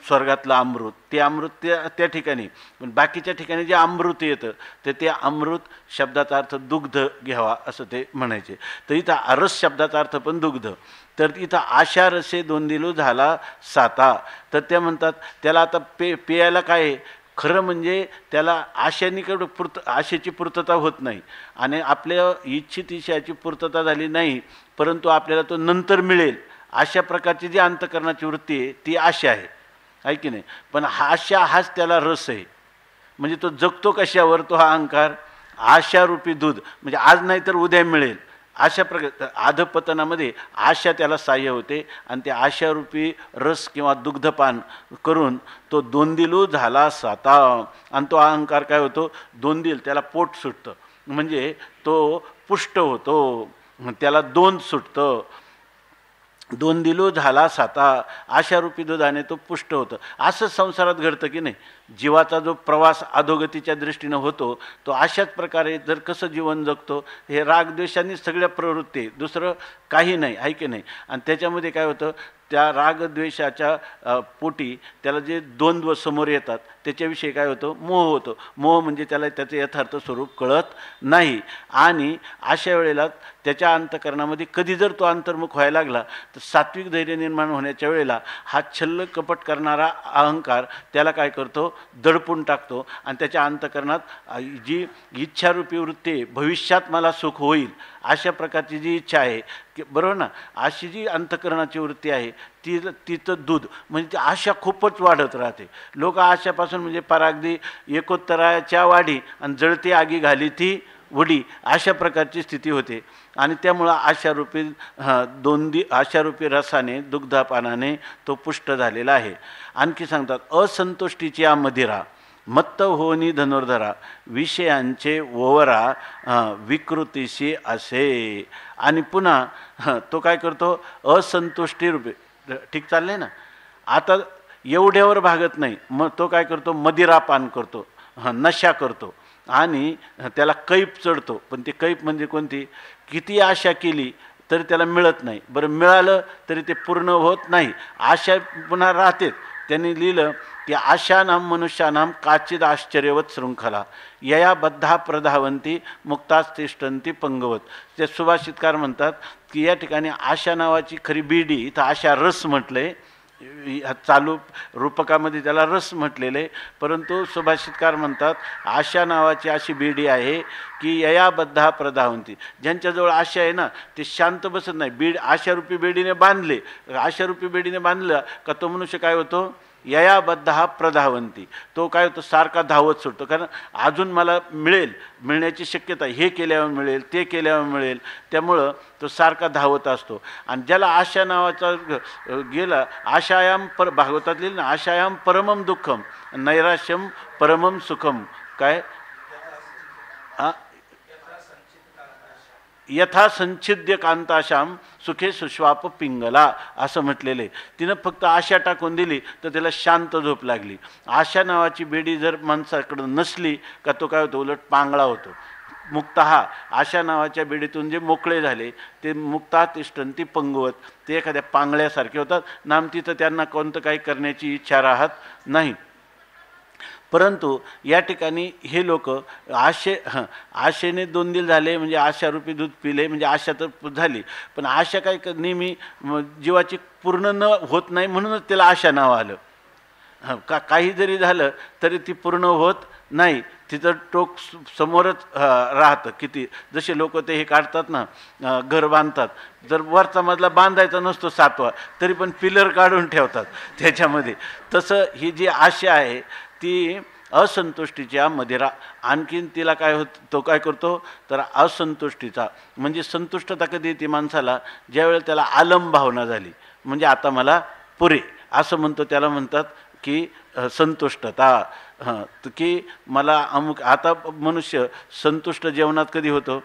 स्वर्गातलं अमृत, ते अमृत त्या ठिकाणी, पण बाकीच्या ठिकाणी जे अमृत येतं तर ते अमृत शब्दाचा अर्थ दुग्ध घ्यावा असं ते म्हणायचे. तर इथं रस शब्दाचा अर्थ पण दुग्ध. तर इथं आशा रसे दोन दिलो झाला साता. तर त्या म्हणतात त्याला आता पेयाला काय आहे? खरं म्हणजे त्याला आशेची पूर्तता होत नाही, आणि आपल्या इच्छित इच्छाची पूर्तता झाली नाही, परंतु आपल्याला तो नंतर मिळेल अशा प्रकारची जी अंतःकरणाची वृत्ती आहे ती आशा आहे की नाही. पण आशा हाच त्याला रस आहे. म्हणजे तो जगतो कशावर? तो हा अहंकार आशारूपी दूध, म्हणजे आज नाही तर उद्या मिळेल अशा प्रकार अधपतनामध्ये आशा त्याला सहाय्य होते, आणि त्या आशारूपी रस किंवा दुग्धपान करून तो दोंदिलू झाला साता. आणि तो अहंकार काय होतो? दोंदिल, त्याला पोट सुटतं, म्हणजे तो पुष्ट होतो, त्याला दोन सुटतं. दोंदिलू झाला साता, आशारूपी दुधाने तो पुष्ट होतं. असं संसारात घडतं की नाही. जीवाचा जो प्रवास अधोगतीच्या दृष्टीनं होतो तो अशाच प्रकारे जर कसं जीवन जगतो, हे रागद्वेषांनी सगळ्या प्रवृत्ती, दुसरं काही नाही, आहे की नाही. आणि त्याच्यामध्ये काय होतं? त्या रागद्वेषाच्या पोटी त्याला जे द्वंद्व समोर येतात त्याच्याविषयी काय होतं? मोह होतो. मोह म्हणजे त्याला त्याचं यथार्थ स्वरूप कळत नाही, आणि अशा वेळेला त्याच्या अंतःकरणामध्ये कधी जर तो अंतर्मुख व्हायला लागला तर सात्विक धैर्य निर्माण होण्याच्या वेळेला हा छल्ल कपट करणारा अहंकार त्याला काय करतो? दडपून टाकतो, आणि त्याच्या अंतःकरणात जी इच्छारूपी वृत्ती आहे, भविष्यात मला सुख होईल अशा प्रकारची जी इच्छा आहे की, बरोबर ना, अशी जी अंतःकरणाची वृत्ती आहे तिचं दूध म्हणजे ती आशा खूपच वाढत राहते. लोक आशापासून म्हणजे परागदी एकोत्तराच्या वाढी आणि जळती आगी घाली ती उडी, अशा प्रकारची स्थिती होते. आणि त्यामुळं आशारूपी रसाने, दुग्धपानाने तो पुष्ट झालेला आहे. आणखी सांगतात असंतुष्टीची मदिरा मत्त होनी धनुर्धरा विषयांचे ओवरा विकृतीशी असे. आणि पुन्हा तो काय करतो? असंतुष्टी रूपे, ठीक चाललंय ना, आता एवढ्यावर भागत नाही, मग तो काय करतो? मदिरापान करतो, नशा करतो, आणि त्याला कैप चढतो. पण ती कैप म्हणजे कोणती? किती आशा केली तरी त्याला मिळत नाही. बरं, मिळालं तरी ते पूर्ण होत नाही, आशा पुन्हा राहतेच. त्यांनी लिहिलं की आशानाम मनुष्यानाम काचिद आश्चर्यवत शृंखला यया बद्धा प्रधावंती मुक्ताच तिष्ठंती पंगवत. ते सुभाषितकार म्हणतात की या ठिकाणी आशा नावाची खरी बीडी, इथं आशा रस म्हटलंय, चालू रूपकामध्ये त्याला रस म्हटलेलं आहे, परंतु सुभाषितकार म्हणतात आशा नावाची अशी बेडी आहे की ययाबद्धा प्रधावंती. ज्यांच्याजवळ आशा आहे ना ते शांत बसत नाही. आशारूपी बेडीने बांधले, आशारूपी बेडीने बांधलं का तो मनुष्य काय होतो? ययाबद्ध प्रधावंती, तो काय होतो सारखा धावत सुटतो, कारण अजून मला मिळण्याची शक्यता, हे केल्यावर मिळेल, ते केल्यावर मिळेल, त्यामुळं तो सारखा धावत असतो. आणि ज्याला आशा नावाचा गेला, आशायाम भागवतात लिहिलं ना, आशायाम परमम दुःखम नैराश्यम परमम सुखम, काय यथा संच्छिद्य कांताशाम सुखे सुश्वाप पिंगला असं म्हटलेले. तिनं फक्त आशा टाकून दिली तर त्याला शांत झोप लागली. आशा नावाची बेडी जर माणसाकडं नसली का तो काय होतो, उलट पांगळा होतो. मुक्तहा, आशा नावाच्या बेडीतून जे मोकळे झाले ते मुक्ता तिष्ठन्ति पंगवत, ते एखाद्या पांगळ्यासारखे होतात. नामती तर त्यांना कोणतं काही करण्याची इच्छा राहत नाही. परंतु या ठिकाणी हे लोक आशेने 2 दिल झाले म्हणजे आशारूपी दूध पिले म्हणजे आशा तर झाली, पण आशा काय नेहमी जीवाची पूर्ण न होत नाही, म्हणूनच त्याला आशा नाव आलं. काही जरी झालं तरी ती पूर्ण होत नाही, तिचं टोक समोरच राहतं. किती जसे लोक ते हे काढतात ना, घर बांधतात, जर वरचा मजला बांधायचा नसतो 7वा तरी पण पिलर काढून ठेवतात त्याच्यामध्ये. तसं ही जी आशा आहे ती असंतुष्टीच्या मदिरा. आणखीन तिला काय तो काय करतो तर असंतुष्टीचा, म्हणजे संतुष्टता कधी येते माणसाला, ज्यावेळेला त्याला आलम भावना झाली, म्हणजे आता मला पुरे असं म्हणतो, त्याला म्हणतात की संतुष्टता. की मला अमुक, आता मनुष्य संतुष्ट जेवणात कधी होतो,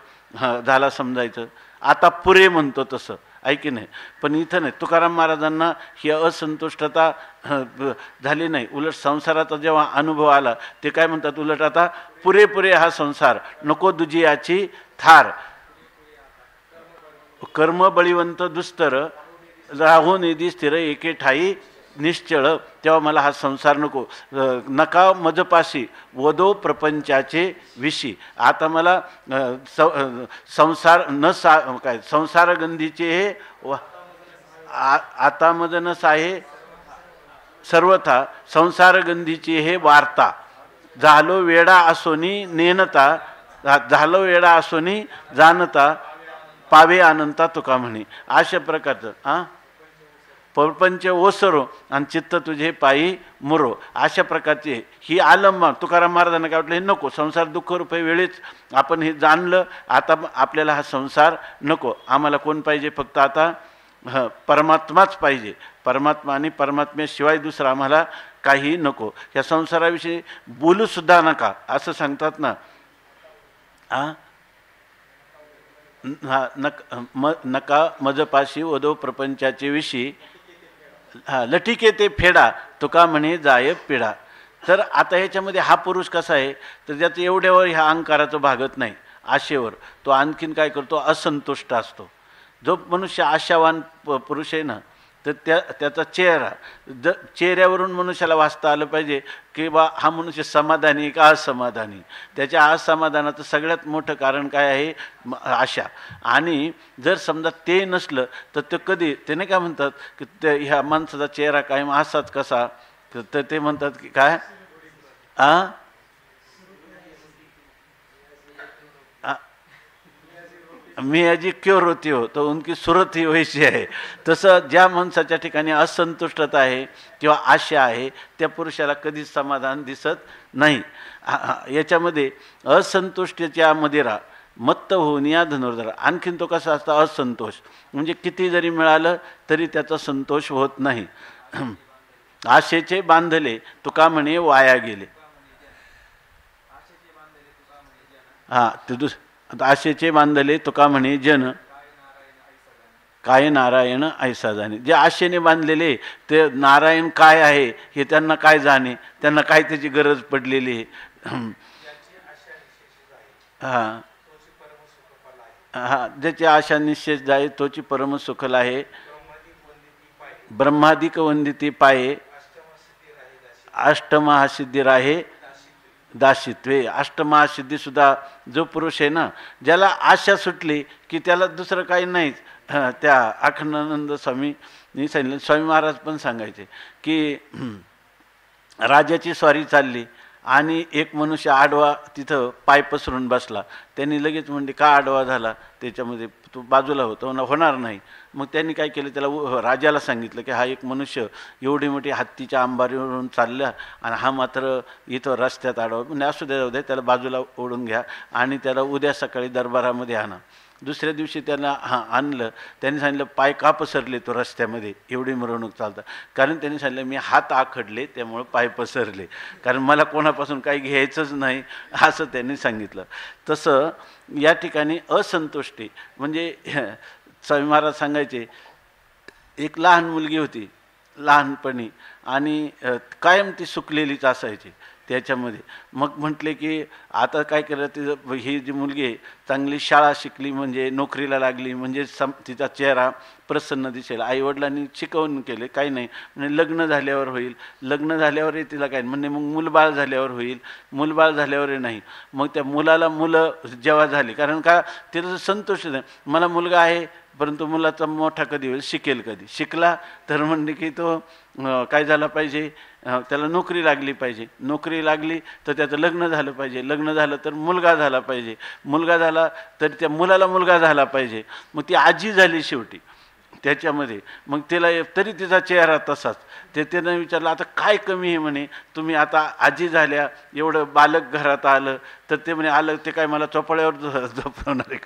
झाला समजायचं, आता पुरे म्हणतो तसं, आहे की नाही. पण इथं नाही, तुकाराम महाराजांना ही असंतुष्टता झाली नाही, उलट संसाराचा जेव्हा अनुभव आला ते काय म्हणतात, उलट आता पुरेपुरे हा संसार, नको दुजियाची थार, कर्म बळीवंत दुस्तर, राहून निधी स्थिर एके ठाई निश्चळ, तेव्हा मला हा संसार नको, नका मजपाशी वदो प्रपंचाचे विशी. आता मला संसार न काय संसारगंधीचे हे आता मज नस आहे सर्वथा, संसारगंधीची हे वार्ता, झालो वेडा असोनी नेनता, झालो वेडा असोनी जाणता, पावे अनंता तुका म्हणे. अशा प्रकारचं प्रपंच ओसरो आणि चित्त तुझे पायी मुरो, अशा प्रकारची ही आलंबा. तुकाराम महाराजांना काय वाटलं, हे नको, संसार दुःख रुपये वेळेच आपण हे जाणलं, आता आपल्याला हा संसार नको, आम्हाला कोण पाहिजे, फक्त आता परमात्माच पाहिजे, परमात्मा आणि परमात्म्याशिवाय दुसरं आम्हाला काही नको, या संसाराविषयी बोलूसुद्धा नका असं सांगतात ना. नका मजपाशी वदो प्रपंचाचे विषयी, लठीके ते फेडा तुका म्हणे जाय पिढा. तर आता ह्याच्यामध्ये हा पुरुष कसा आहे तर त्याचं एवढ्यावर ह्या अहंकाराचं भागत नाही, आशेवर तो आणखीन काय करतो, असंतुष्ट असतो. जो मनुष्य आशावान पुरुष आहे ना, तर त्याचा चेहऱ्यावरून मनुष्याला वाचता आलं पाहिजे की बा हा मनुष्य समाधानी का असमाधानी. त्याच्या असमाधानाचं सगळ्यात मोठं कारण काय आहे, आशा. आणि जर समजा ते नसलं तर ते कधी त्याने काय म्हणतात की ह्या माणसाचा चेहरा कायम असाच कसा, तर ते म्हणतात की काय मियाजी क्योर होती हो तो उनकी सूरत ही वैसी आहे. तसं ज्या माणसाच्या ठिकाणी असंतुष्टता आहे किंवा आशा आहे त्या पुरुषाला कधीच समाधान दिसत नाही. याच्यामध्ये असंतुष्टीच्या मदिरा मत्त होऊन या धनुर्धर. आणखीन तो कसा असतो, असंतोष, म्हणजे किती जरी मिळालं तरी त्याचा संतोष होत नाही. आशेचे बांधले तुका म्हणे वाया गेले. ते आशेचे बांधले तुका म्हणे जन काय नारायण ऐसा जाणे. जे आशेने बांधलेले ते नारायण काय आहे हे त्यांना काय जाणे, त्यांना काय त्याची गरज पडलेली आहे. ज्याची आशा निश्चय जाय तोची परम सुखल आहे. ब्रह्मादिक वंदिती पाये अष्टमहासिद्धी राहे दासित्वे. अष्टमहासिद्धी सुद्धा जो पुरुष आहे ना, ज्याला आशा सुटली की त्याला दुसरं काही नाहीच. त्या अखंडानंद स्वामी सांगितलं, स्वामी महाराज पण सांगायचे की राजाची स्वारी चालली आणि एक मनुष्य आडवा तिथं पाय पसरून बसला. त्यांनी लगेच म्हणले का आडवा झाला, त्याच्यामध्ये तो बाजूला होतो होणार नाही. मग त्यांनी काय केलं, त्याला राजाला सांगितलं की हा एक मनुष्य एवढी मोठी हत्तीच्या अंबारीवरून चालला आणि हा मात्र इथं रस्त्यात आडवा, म्हणजे असू द्या त्याला बाजूला ओढून घ्या आणि त्याला उद्या सकाळी दरबारामध्ये आणा. दुसऱ्या दिवशी त्यांना आणलं. त्यांनी सांगितलं पाय का पसरले तो रस्त्यामध्ये, एवढी मिरवणूक चालतं. कारण त्यांनी सांगितलं मी हात आखडले त्यामुळं पाय पसरले, कारण मला कोणापासून काही घ्यायचंच नाही असं त्यांनी सांगितलं. तसं या ठिकाणी असंतुष्टी म्हणजे स्वामी महाराज सांगायचे, एक लहान मुलगी होती लहानपणी आणि कायम ती सुकलेलीच असायची त्याच्यामध्ये. मग म्हटले की आता काय केलं, तिचं ही जी मुलगी आहे चांगली शाळा शिकली म्हणजे नोकरीला लागली म्हणजे तिचा चेहरा प्रसन्न दिसेल. आईवडिलांनी शिकवून केले काही नाही, म्हणजे लग्न झाल्यावर होईल, लग्न झाल्यावरही तिला काय म्हणजे मग मूलबाळ झाल्यावर होईल, मूलबाळ झाल्यावरही नाही. मग त्या मुलाला मुलं जेव्हा झाली, कारण का तिला संतोष नाही, मला मुलगा आहे परंतु मुलाचा मोठा कधी होईल, शिकेल कधी, शिकला तर म्हणणे की तो काय झाला पाहिजे, त्याला नोकरी लागली पाहिजे, नोकरी लागली तर त्याचं लग्न झालं पाहिजे, लग्न झालं तर मुलगा झाला पाहिजे, मुलगा झाला तर त्या मुलाला मुलगा झाला पाहिजे. मग ती आजी झाली शेवटी त्याच्यामध्ये. मग तिला तरी तिचा चेहरा तसाच. त्यानं विचारलं आता काय कमी आहे म्हणे, तुम्ही आता आजी झाल्या, एवढं बालक घरात आलं तर ते म्हणे आलं ते काय मला चोपाळ्यावर झोपवणार आहे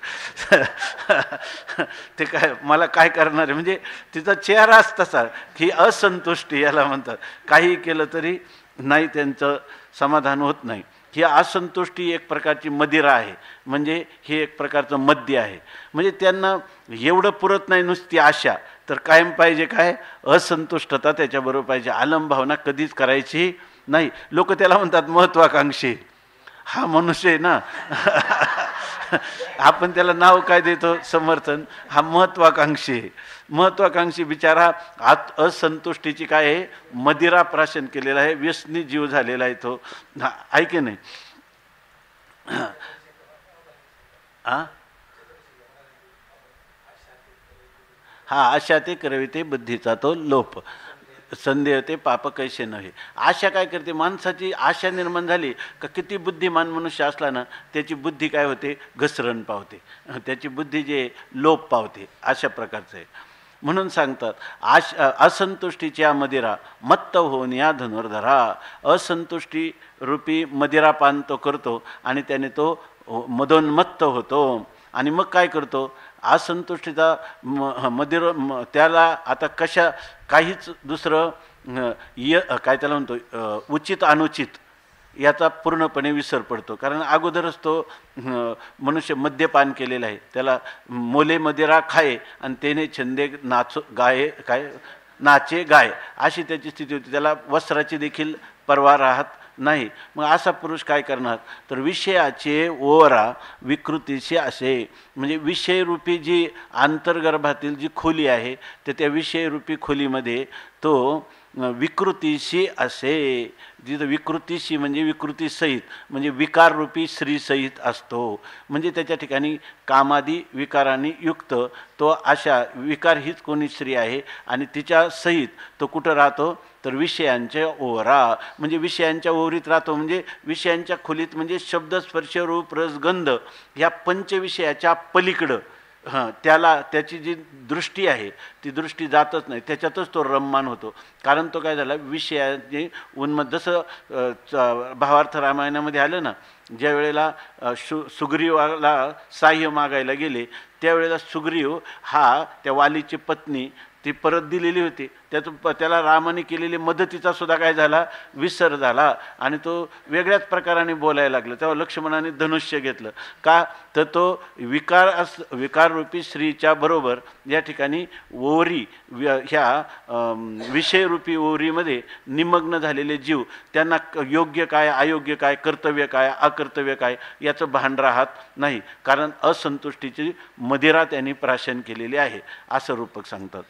ते काय मला काय करणार आहे, म्हणजे तिचा चेहराच तसा की असंतुष्टी याला म्हणतात. काही केलं तरी नाही त्यांचं समाधान होत नाही. ही असंतुष्टी एक प्रकारची मदिरा आहे, म्हणजे हे एक प्रकारचं मद्य आहे. म्हणजे त्यांना एवढं पुरत नाही नुसती आशा, तर कायम पाहिजे काय असंतुष्टता त्याच्याबरोबर पाहिजे. आलम भावना कधीच करायची नाही. लोक त्याला म्हणतात महत्वाकांक्षी. हा मनुष्य आहे ना आपण त्याला नाव काय देतो समर्थन, हा महत्वाकांक्षी आहे. महत्वाकांक्षी बिचारा असंतुष्टीची काय आहे मदिरा प्राशन केलेला आहे, व्यसनी जीव झालेला आहे तो, आहे की नाही. हा आशा ते करविते बुद्धीचा तो लोप, संदेह ते पाप कैसे नव्हे. आशा काय करते, माणसाची आशा निर्माण झाली का किती बुद्धिमान मनुष्य असला ना त्याची बुद्धी काय होते घसरण पावते, त्याची बुद्धी जे लोप पावते, अशा प्रकारचं आहे. म्हणून सांगतात असंतुष्टीच्या मदिरा मत्त होऊन या धनुर्धरा. असंतुष्टी रूपी मदिरापान तो करतो आणि त्याने तो मदोन्मत्त होतो. आणि मग काय करतो, असंतुष्टीचा त्याला आता काहीच दुसरं काय त्याला म्हणतो उचित अनुचित याचा पूर्णपणे विसर पडतो. कारण अगोदरच तो मनुष्य मद्यपान केलेला आहे, त्याला मोले मदिरा खाये आणि त्याने छंदे नाचे गाय अशी त्याची स्थिती होती. त्याला वस्त्राची देखील पर्वा राहत नाही. मग असा पुरुष काय करणार, तर विषयाचे ओरा विकृतीशी असे, म्हणजे विषयरूपी जी आंतर्गर्भातील जी खोली आहे तर त्या विषयरूपी खोलीमध्ये तो विकृतीशी असे. जिथं विकृतीशी म्हणजे विकृतीसहित, म्हणजे विकाररूपी स्त्रीसहित असतो. म्हणजे त्याच्या ठिकाणी कामादी विकारांनी युक्त तो अशा विकार हीच कोणी स्त्री आहे आणि तिच्या सहित तो कुठं राहतो, तर विषयांच्या ओरा, म्हणजे विषयांच्या ओरीत राहतो. म्हणजे विषयांच्या खोलीत, म्हणजे शब्द स्पर्श रूप रस गंध ह्या पंचविषयाच्या पलीकडं त्याची जी दृष्टी आहे ती दृष्टी जातच नाही, त्याच्यातच तो रममान होतो. कारण तो काय झाला विषयाने उन्मत्त. जसं भावार्थ रामायणामध्ये आलं ना, ज्या वेळेला सुग्रीवाला साह्य मागायला गेले त्यावेळेला सुग्रीव हा त्या वालीची पत्नी ती परत दिलेली होती, त्याला रामाने केलेली मदतीचा सुद्धा काय झाला विसर झाला आणि तो वेगळ्याच प्रकाराने बोलायला लागला. तेव्हा लक्ष्मणाने धनुष्य घेतलं का, तर तो विकाररूपी स्त्रीच्या बरोबर या ठिकाणी ओरी ह्या विषयरूपी ओरीमध्ये निमग्न झालेले जीव, त्यांना योग्य काय अयोग्य काय कर्तव्य काय अकर्तव्य काय याचं भान राहत नाही. कारण असंतुष्टीची मदिरा त्यांनी प्राशन केलेली आहे असं रूपक सांगतात.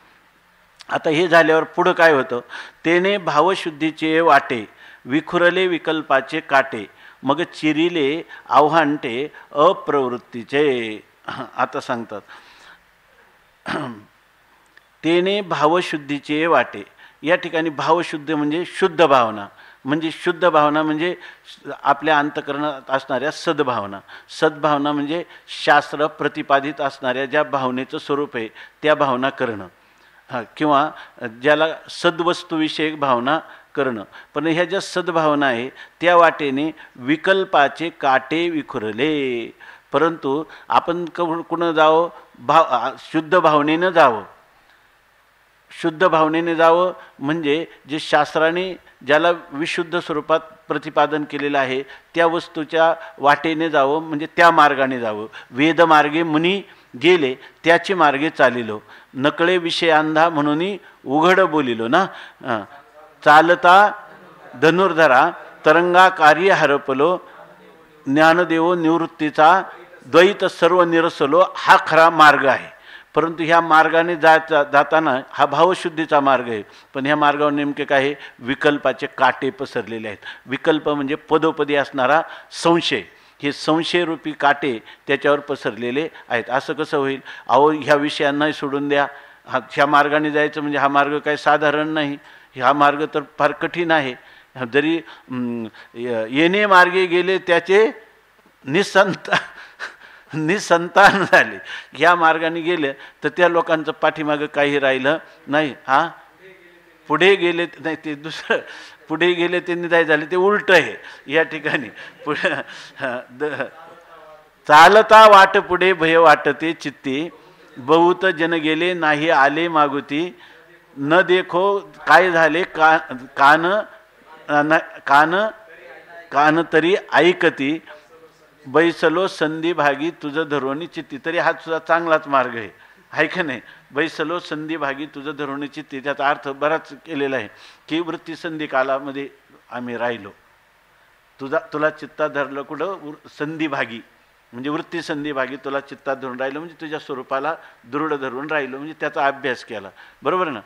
आता हे झाल्यावर पुढं काय होतं, तेने भावशुद्धीचे वाटे विखुरले विकल्पाचे काटे मग चिरिले आव्हांटे अप्रवृत्तीचे. आता सांगतात तेने भावशुद्धीचे वाटे. या ठिकाणी भावशुद्ध म्हणजे शुद्ध भावना, म्हणजे शुद्ध भावना म्हणजे आपल्या अंतःकरणात असणाऱ्या सद्भावना. सद्भावना म्हणजे शास्त्र प्रतिपादित असणाऱ्या ज्या भावनेचं स्वरूप आहे त्या भावना करणं, किंवा ज्याला सद्वस्तूविषयक भावना करणं. पण ह्या ज्या सद्भावना आहे त्या वाटेने विकल्पाचे काटे विखुरले. परंतु आपण कुणं जावं, शुद्ध भावनेनं जावं. शुद्ध भावनेने जावं म्हणजे जे शास्त्राने ज्याला विशुद्ध स्वरूपात प्रतिपादन केलेलं आहे त्या वस्तूच्या वाटेने जावं, म्हणजे त्या मार्गाने जावं. वेदमार्गे मुनी गेले त्याची मार्गे चालिलो, नकळे विषय अंधा म्हणून उघड बोलिलो ना. चालता धनुर्धरा तरंगा कार्य हरपलो, ज्ञानदेव निवृत्तीचा द्वैत सर्व निरसलो. हा खरा मार्ग आहे. परंतु ह्या मार्गाने जाताना हा भावशुद्धीचा मार्ग आहे. पण ह्या मार्गावर नेमके काय आहे, विकल्पाचे काटे पसरलेले आहेत. विकल्प म्हणजे पदोपदी असणारा संशय. हे संशयरूपी काटे त्याच्यावर पसरलेले आहेत. असं कसं होईल? अहो, ह्या विषयांनाही सोडून द्या. ह्या मार्गाने जायचं म्हणजे हा मार्ग काय साधारण नाही. हा मार्ग तर फार कठीण आहे. जरी येणे मार्गे गेले त्याचे निसंतान झाले. ह्या मार्गाने गेले तर त्या लोकांचं पाठीमागं काही राहिलं नाही. पुढे गेले नाही, ते दुसरं. पुढे गेले ते निदाय झाले, ते उलट आहे या ठिकाणी. चालता वाट पुढे भय वाटते चित्ती, बहुत जन गेले नाही आले मागुती. न देखो काय झाले कान तरी ऐकती, बैसलो संधी भागी तुझं धरोणी चित्ती. तरी हा तुझा चांगलाच मार्ग आहे का नाही? बैसलो संधी भागी तुझं धरोणी चित्ती, त्याचा अर्थ बराच केलेला आहे की वृत्ती संधी कालामध्ये आम्ही राहिलो. तुला चित्तात धरलं कुठं? संधी भागी म्हणजे वृत्ती संधी भागी तुला चित्तात धरून राहिलो, म्हणजे तुझ्या स्वरूपाला दृढ धरून राहिलो, म्हणजे त्याचा अभ्यास केला. बरोबर ना?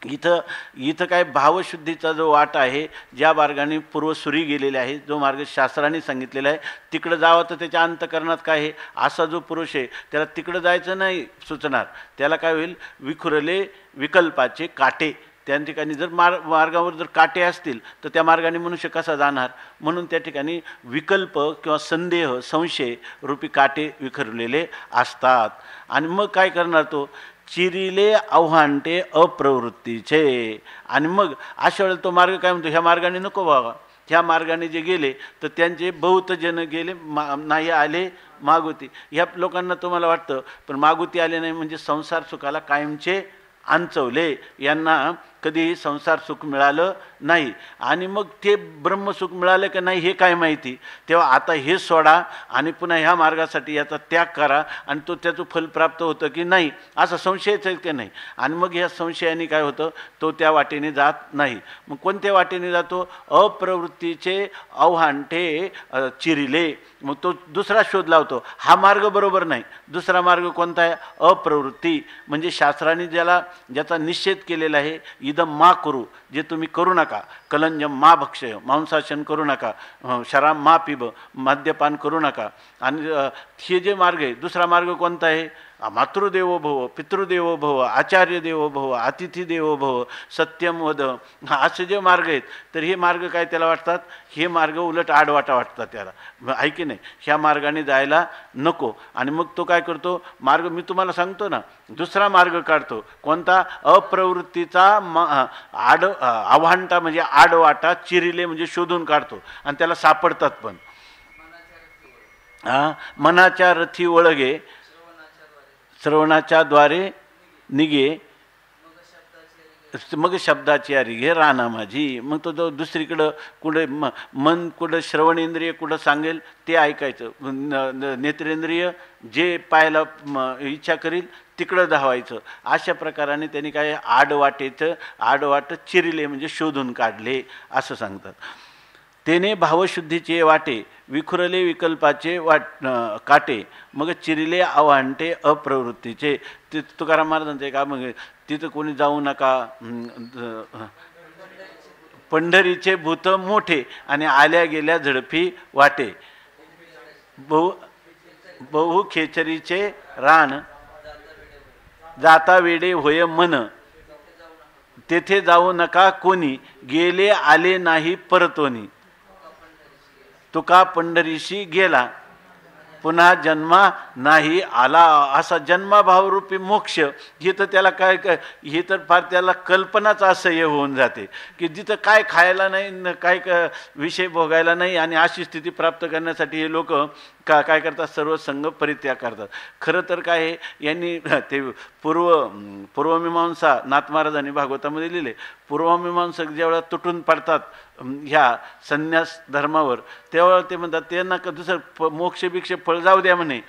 इथं काय भावशुद्धीचा जो वाट आहे, ज्या मार्गाने पूर्वसुरी गेलेले आहे, जो मार्ग शास्त्राने सांगितलेला आहे तिकडं जावं, तर त्याच्या अंतःकरणात काय आहे, असा जो पुरुष आहे त्याला तिकडं जायचं नाही सुचणार. त्याला काय होईल? विखुरले विकल्पाचे काटे. त्या ठिकाणी जर मार्गावर जर काटे असतील तर त्या मार्गाने मनुष्य कसा जाणार? म्हणून त्या ठिकाणी विकल्प किंवा संदेह संशय रूपी काटे विखरलेले असतात. आणि मग काय करणार तो? चिरिले आव्हांटे अप्रवृत्तीचे. आणि मग अशा वेळेला तो मार्ग काय म्हणतो? ह्या मार्गाने नको बाबा. ह्या मार्गाने जे गेले तर त्यांचे बहुत जन गेले नाही आले मागुती. ह्या लोकांना तुम्हाला वाटतं, पण मागुती आले नाही म्हणजे संसार सुखाला कायमचे आंचवले, यांना कधीही संसार सुख मिळालं नाही. आणि मग ते ब्रह्मसुख मिळालं की नाही हे काय माहिती. तेव्हा आता हे सोडा आणि पुन्हा ह्या मार्गासाठी याचा त्याग करा, आणि तो त्याचं फल प्राप्त होतं की नाही असा संशयच आहे की नाही. आणि मग ह्या संशयाने काय होतं? तो त्या वाटेने जात नाही. मग कोणत्या वाटेने जातो? अप्रवृत्तीचे आव्हांटे चिरिले. मग तो दुसरा शोध लावतो. हा मार्ग बरोबर नाही. दुसरा मार्ग कोणता आहे? अप्रवृत्ती म्हणजे शास्त्राने ज्याचा निषेध केलेला आहे, इदम मा करू, जे तुम्ही करू नका. कलंजम मा भक्षय, मांसाशन करू नका. शराब मा पिब, मद्यपान करू नका. आणि हे जे मार्ग आहे, दुसरा मार्ग कोणता आहे? मातृदेवो भव, पितृदेवो भव, आचार्य देवो भव, अतिथी देवो भव, सत्यम वद. असे जे मार्ग आहेत, तर हे मार्ग काय त्याला वाटतात? हे मार्ग उलट आडवाटा वाटतात त्याला, आहे की नाही? ह्या मार्गाने जायला नको. आणि मग तो काय करतो? मार्ग मी तुम्हाला सांगतो ना, दुसरा मार्ग काढतो. कोणता? अप्रवृत्तीचा आव्हांटा म्हणजे आडवाटा, चिरिले म्हणजे शोधून काढतो, आणि त्याला सापडतात पण. मनाच्या रथी वळगे, श्रवणाच्या द्वारे निघे, मग शब्दाची आरी घे राना माझी. मग तो दुसरीकडं कुठं मन, कुठं श्रवणेंद्रिय कुठं सांगेल ते ऐकायचं. नेत्रेंद्रिय जे पाहायला इच्छा करील तिकडं धावायचं. अशा प्रकाराने त्यांनी काय आडवाट चिरिले म्हणजे शोधून काढले असं सांगतात. तेने भावशुद्धीचे वाटे विखुरले विकल्पाचे काटे, मग चिरिले आव्हांटे अप्रवृत्तीचे. ते तुकाराम महाराजांचे का? मग तिथं कोणी जाऊ नका, पंढरीचे भूत मोठे आणि आल्या गेल्या झडपी वाटे, बहु खेचरीचे रान, जाता वेडे होय मन, तेथे जाऊ नका कोणी, गेले आले नाही परतोनी. तुका पंढरीशी गेला, पुन्हा जन्मा नाही आला. असा जन्माभावरूपी मोक्ष ही तर त्याला काय ही तर फार त्याला कल्पनाच असह्य होऊन जाते की जिथं काय खायला नाही, काय विषय भोगायला नाही, आणि अशी स्थिती प्राप्त करण्यासाठी हे लोक काय करतात, सर्व संघ परित्याग करतात. खरं तर काय आहे, यांनी ते पूर्वमीमांसा नाथ महाराजांनी भागवतामध्ये लिहिले. पूर्वमीमांसक ज्यावेळेला तुटून पडतात ह्या संन्यास धर्मावर, तेव्हा ते म्हणतात त्यांना दुसरं मोक्ष भिक्ष फळ जाऊ द्या म्हणे.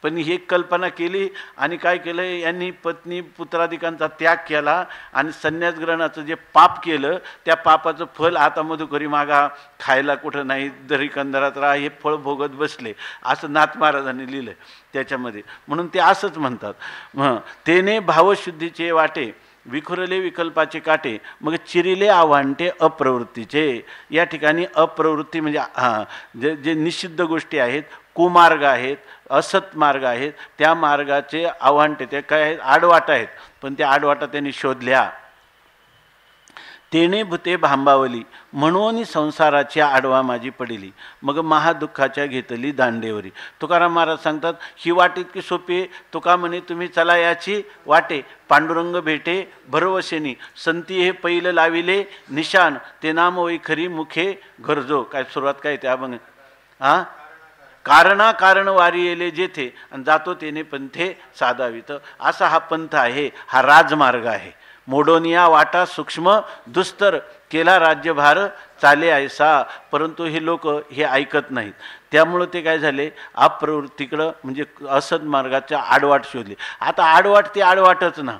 पण ही एक कल्पना केली आणि काय केलं, यांनी पत्नी पुत्राधिकांचा त्याग केला आणि संन्यास ग्रहणाचं जे पाप केलं त्या पापाचं फळ आता मधुकरी मागा, खायला कुठं नाही, दरी कंदरात राहा, हे फळ भोगत बसले, असं नाथ महाराजांनी लिहिलं त्याच्यामध्ये. म्हणून ते असंच म्हणतात, तेने भावशुद्धीचे वाटे, विखुरले विकल्पाचे काटे, मग चिरिले आव्हांटे अप्रवृत्तीचे. या ठिकाणी अप्रवृत्ती म्हणजे जे निषिद्ध गोष्टी आहेत, कुमार्ग आहेत, असत मार्ग आहेत, त्या मार्गाचे आव्हांटे ते काय आहेत, आडवाट आहेत. पण त्या आडवाटा त्यांनी शोधल्या. तेने भूते भांबावली, म्हणून संसाराची आडवा माझी पडिली, मग महादुःखाच्या घेतली दांडेवरी. तुकाराम महाराज सांगतात, ही वाट इतकी सोपी आहे. तुका म्हणे तुम्ही चला याची वाटे, पांडुरंग भेटे भरवशेनी, संती हे पहिलं लाविले निशान, ते नाम वैखरी मुखे गरजो. काय सुरुवात काय त्या मग कारणा कारण वारी येले जेथे, आणि जातो तेने पंथे साधावित. असा हा पंथ आहे, हा राजमार्ग आहे. मोडोनिया वाटा सूक्ष्म दुस्तर, केला राज्यभार चाले ऐसा. परंतु हे लोक हे ऐकत नाहीत. त्यामुळं ते काय झाले, अप्रवृत्तीकडं म्हणजे असद मार्गाच्या आडवाट शोधली. आता आडवाट ती आडवाटच ना,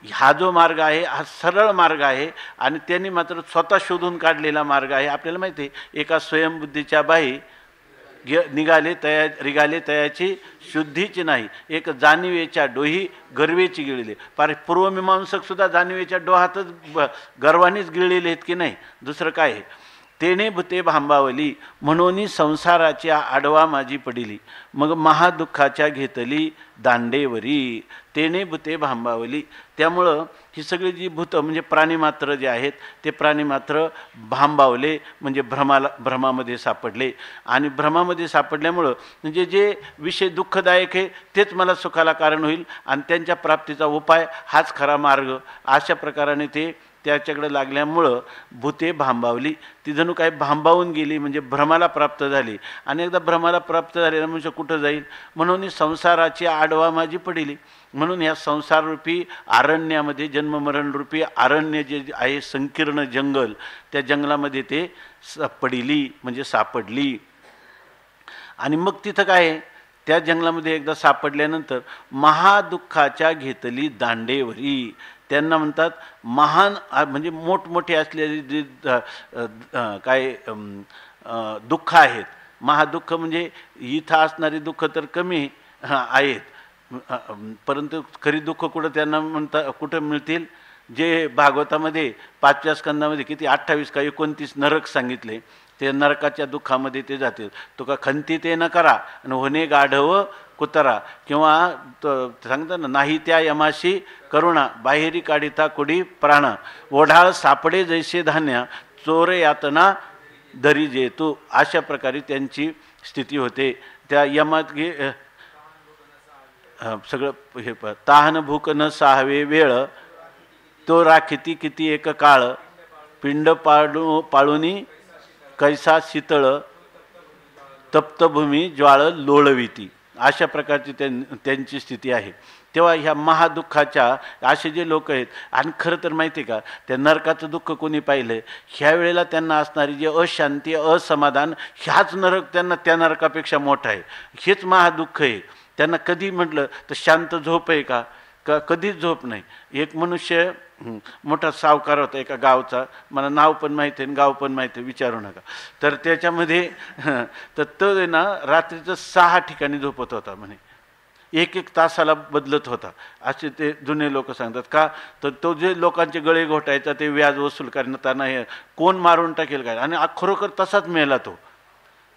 हा जो मार्ग आहे हा सरळ मार्ग आहे आणि त्यांनी मात्र स्वतः शोधून काढलेला मार्ग आहे. आपल्याला माहिती आहे, एका स्वयंबुद्धीच्या बाई रिगाले तयाची शुद्धीची नाही, एक जाणीवेच्या डोही गर्वेची गिळले. पार पूर्वमीमांसक सुद्धा जाणीवेच्या डोहातच गर्वानेच गिळलेले आहेत की नाही, दुसरं काय आहे. तेने भूते भांबावली, म्हणून संसाराची आडवा माझी पडिली, मग महादुःखाच्या घेतली दांडेवरी. तेने भूते भांबावली, त्यामुळं ही सगळी जी भूतं म्हणजे प्राणीमात्र जे आहेत ते प्राणीमात्र भांबावले म्हणजे भ्रमामध्ये सापडले. आणि भ्रमामध्ये सापडल्यामुळं म्हणजे जे विषय दुःखदायक आहे तेच मला सुखाला कारण होईल आणि त्यांच्या प्राप्तीचा उपाय हाच खरा मार्ग, अशा प्रकाराने ते त्याच्याकडे लागल्यामुळं भूते भांबावली. ती जणू काय भांबावून गेली म्हणजे भ्रमाला प्राप्त झाली. आणि एकदा भ्रमाला प्राप्त झालेला म्हणजे कुठं जाईल, म्हणून साराची आडवा माझी पडिली. म्हणून या संसाररूपी अरण्यामध्ये, जन्ममरणरूपी अरण्य जे आहे संकीर्ण जंगल, त्या जंगलामध्ये ते पडिली म्हणजे सापडली. आणि मग तिथं काय आहे, त्या जंगलामध्ये एकदा सापडल्यानंतर महादुःखाच्या घेतली दांडेवरी. त्यांना म्हणतात महान म्हणजे मोठमोठे असलेली जी काय दुःख आहेत. महादुःख म्हणजे इथं असणारी दुःख तर कमी आहेत, परंतु खरी दुःख कुठं त्यांना कुठं मिळतील, जे भागवतामध्ये 5व्या स्कंदामध्ये किती 28 का 29 नरक सांगितले, ते नरकाच्या दुःखामध्ये ते जातील. तुका खंती ते न करा आणि होणे गाढव कुतरा, किंवा सांगतात ना, नाही त्या यमाशी करुणा, बाहेरी काढिता कुडी प्राण, ओढाळ सापडे जैसे धान्य, चोर यातना दरी जेतू. अशा प्रकारे त्यांची स्थिती होते. त्या यमात सगळं हे ताहन भूक न साहवे वेळ, तो राखिती किती एक काळ, पिंड पाळुनी कैसा शीतळ, तप्तभूमी ज्वाळ लोळविती. अशा प्रकारची त्यांची स्थिती आहे. तेव्हा ह्या महादुःखाच्या असे जे लोक आहेत, आणि खरं तर माहिती आहे का, त्या नरकाचं दुःख कोणी पाहिलं, ह्या वेळेला त्यांना असणारी जी अशांती असमाधान, ह्याच नरक त्यांना त्या नरकापेक्षा मोठा आहे. हेच महादुःख आहे. त्यांना कधी म्हटलं तर शांत झोप आहे का, कधीच झोप नाही. एक मनुष्य मोठा सावकार होता एका गावचा, मला नाव पण माहिती आहे गाव पण माहिती आहे, विचारू नका. तर त्याच्यामध्ये तर तो ना रात्रीचं 6 ठिकाणी झोपत होता म्हणे, 1-1 तासाला बदलत होता, असे ते जुने लोक सांगतात. का तर तो जे लोकांचे गळे घोटायचा, ते व्याज वसूल करताना हे कोण मारून टाकेल काय, आणि खरोखर तसाच मेला तो.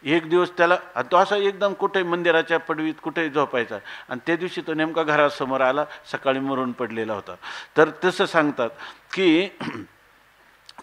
एक दिवस त्याला तो असा एकदम कुठे मंदिराच्या पडवीत कुठेही झोपायचा आणि त्या दिवशी तो नेमका घरासमोर आला, सकाळी मरून पडलेला होता. तर तसं सांगतात की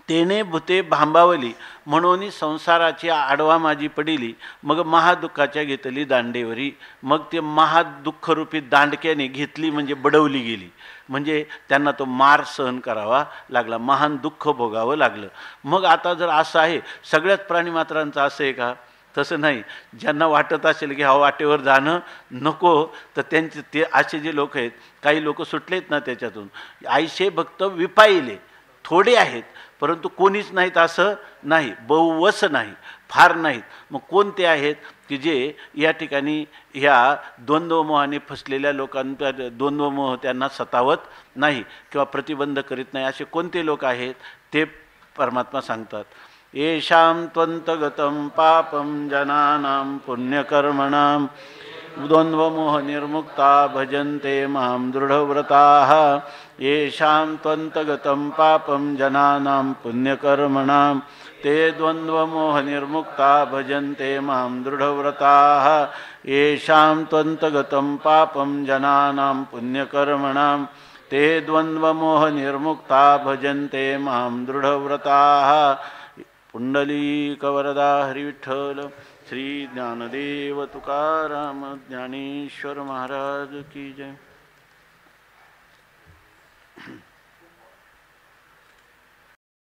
तेने भूते भांबावली म्हणून संसाराची आडवा माझी पडिली, मग महादुःखाच्या घेतली दांडेवरी. मग ते महादुःखरूपी दांडक्याने घेतली म्हणजे बडवली गेली, म्हणजे त्यांना तो मार सहन करावा लागला, महान दुःख भोगावं लागलं. मग आता जर असं आहे, सगळ्याच प्राणीमात्रांचं असं आहे का? तसं नाही. ज्यांना वाटत असेल की हा वाटेवर जाणं नको, तर त्यांचे ते असे जे लोक आहेत, काही लोक सुटलेत ना त्याच्यातून. आयशे भक्त विपाईले, थोडे आहेत परंतु कोणीच नाहीत असं नाही, बहुवस नाही, फार नाहीत. मग कोणते आहेत की जे या ठिकाणी ह्या द्वंद्वमोहाने फसलेल्या लोकांचा द्वंद्वमोह त्यांना सतावत नाही किंवा प्रतिबंध करीत नाही, असे कोणते लोक आहेत ते परमात्मा सांगतात. येषां त्वन्तगतं पापं जनानां पुण्यकर्मणां द्वन्द्वमोहनिर्मुक्ता भजन्ते मां दृढव्रताः. येषां त्वन्तगतं पापं जनानां पुण्यकर्मणां ते द्वन्द्वमोहनिर्मुक्ता भजन्ते मां दृढव्रताः. येषां त्वन्तगतं पापं जनानां पुण्यकर्मणां ते द्वन्द्वमोहनिर्मुक्ता भजन्ते मां दृढव्रताः. पुंडलीकवरदा हरिविठ्ठल श्री ज्ञानदेव तुकाराम ज्ञानेश्वर महाराज की जय.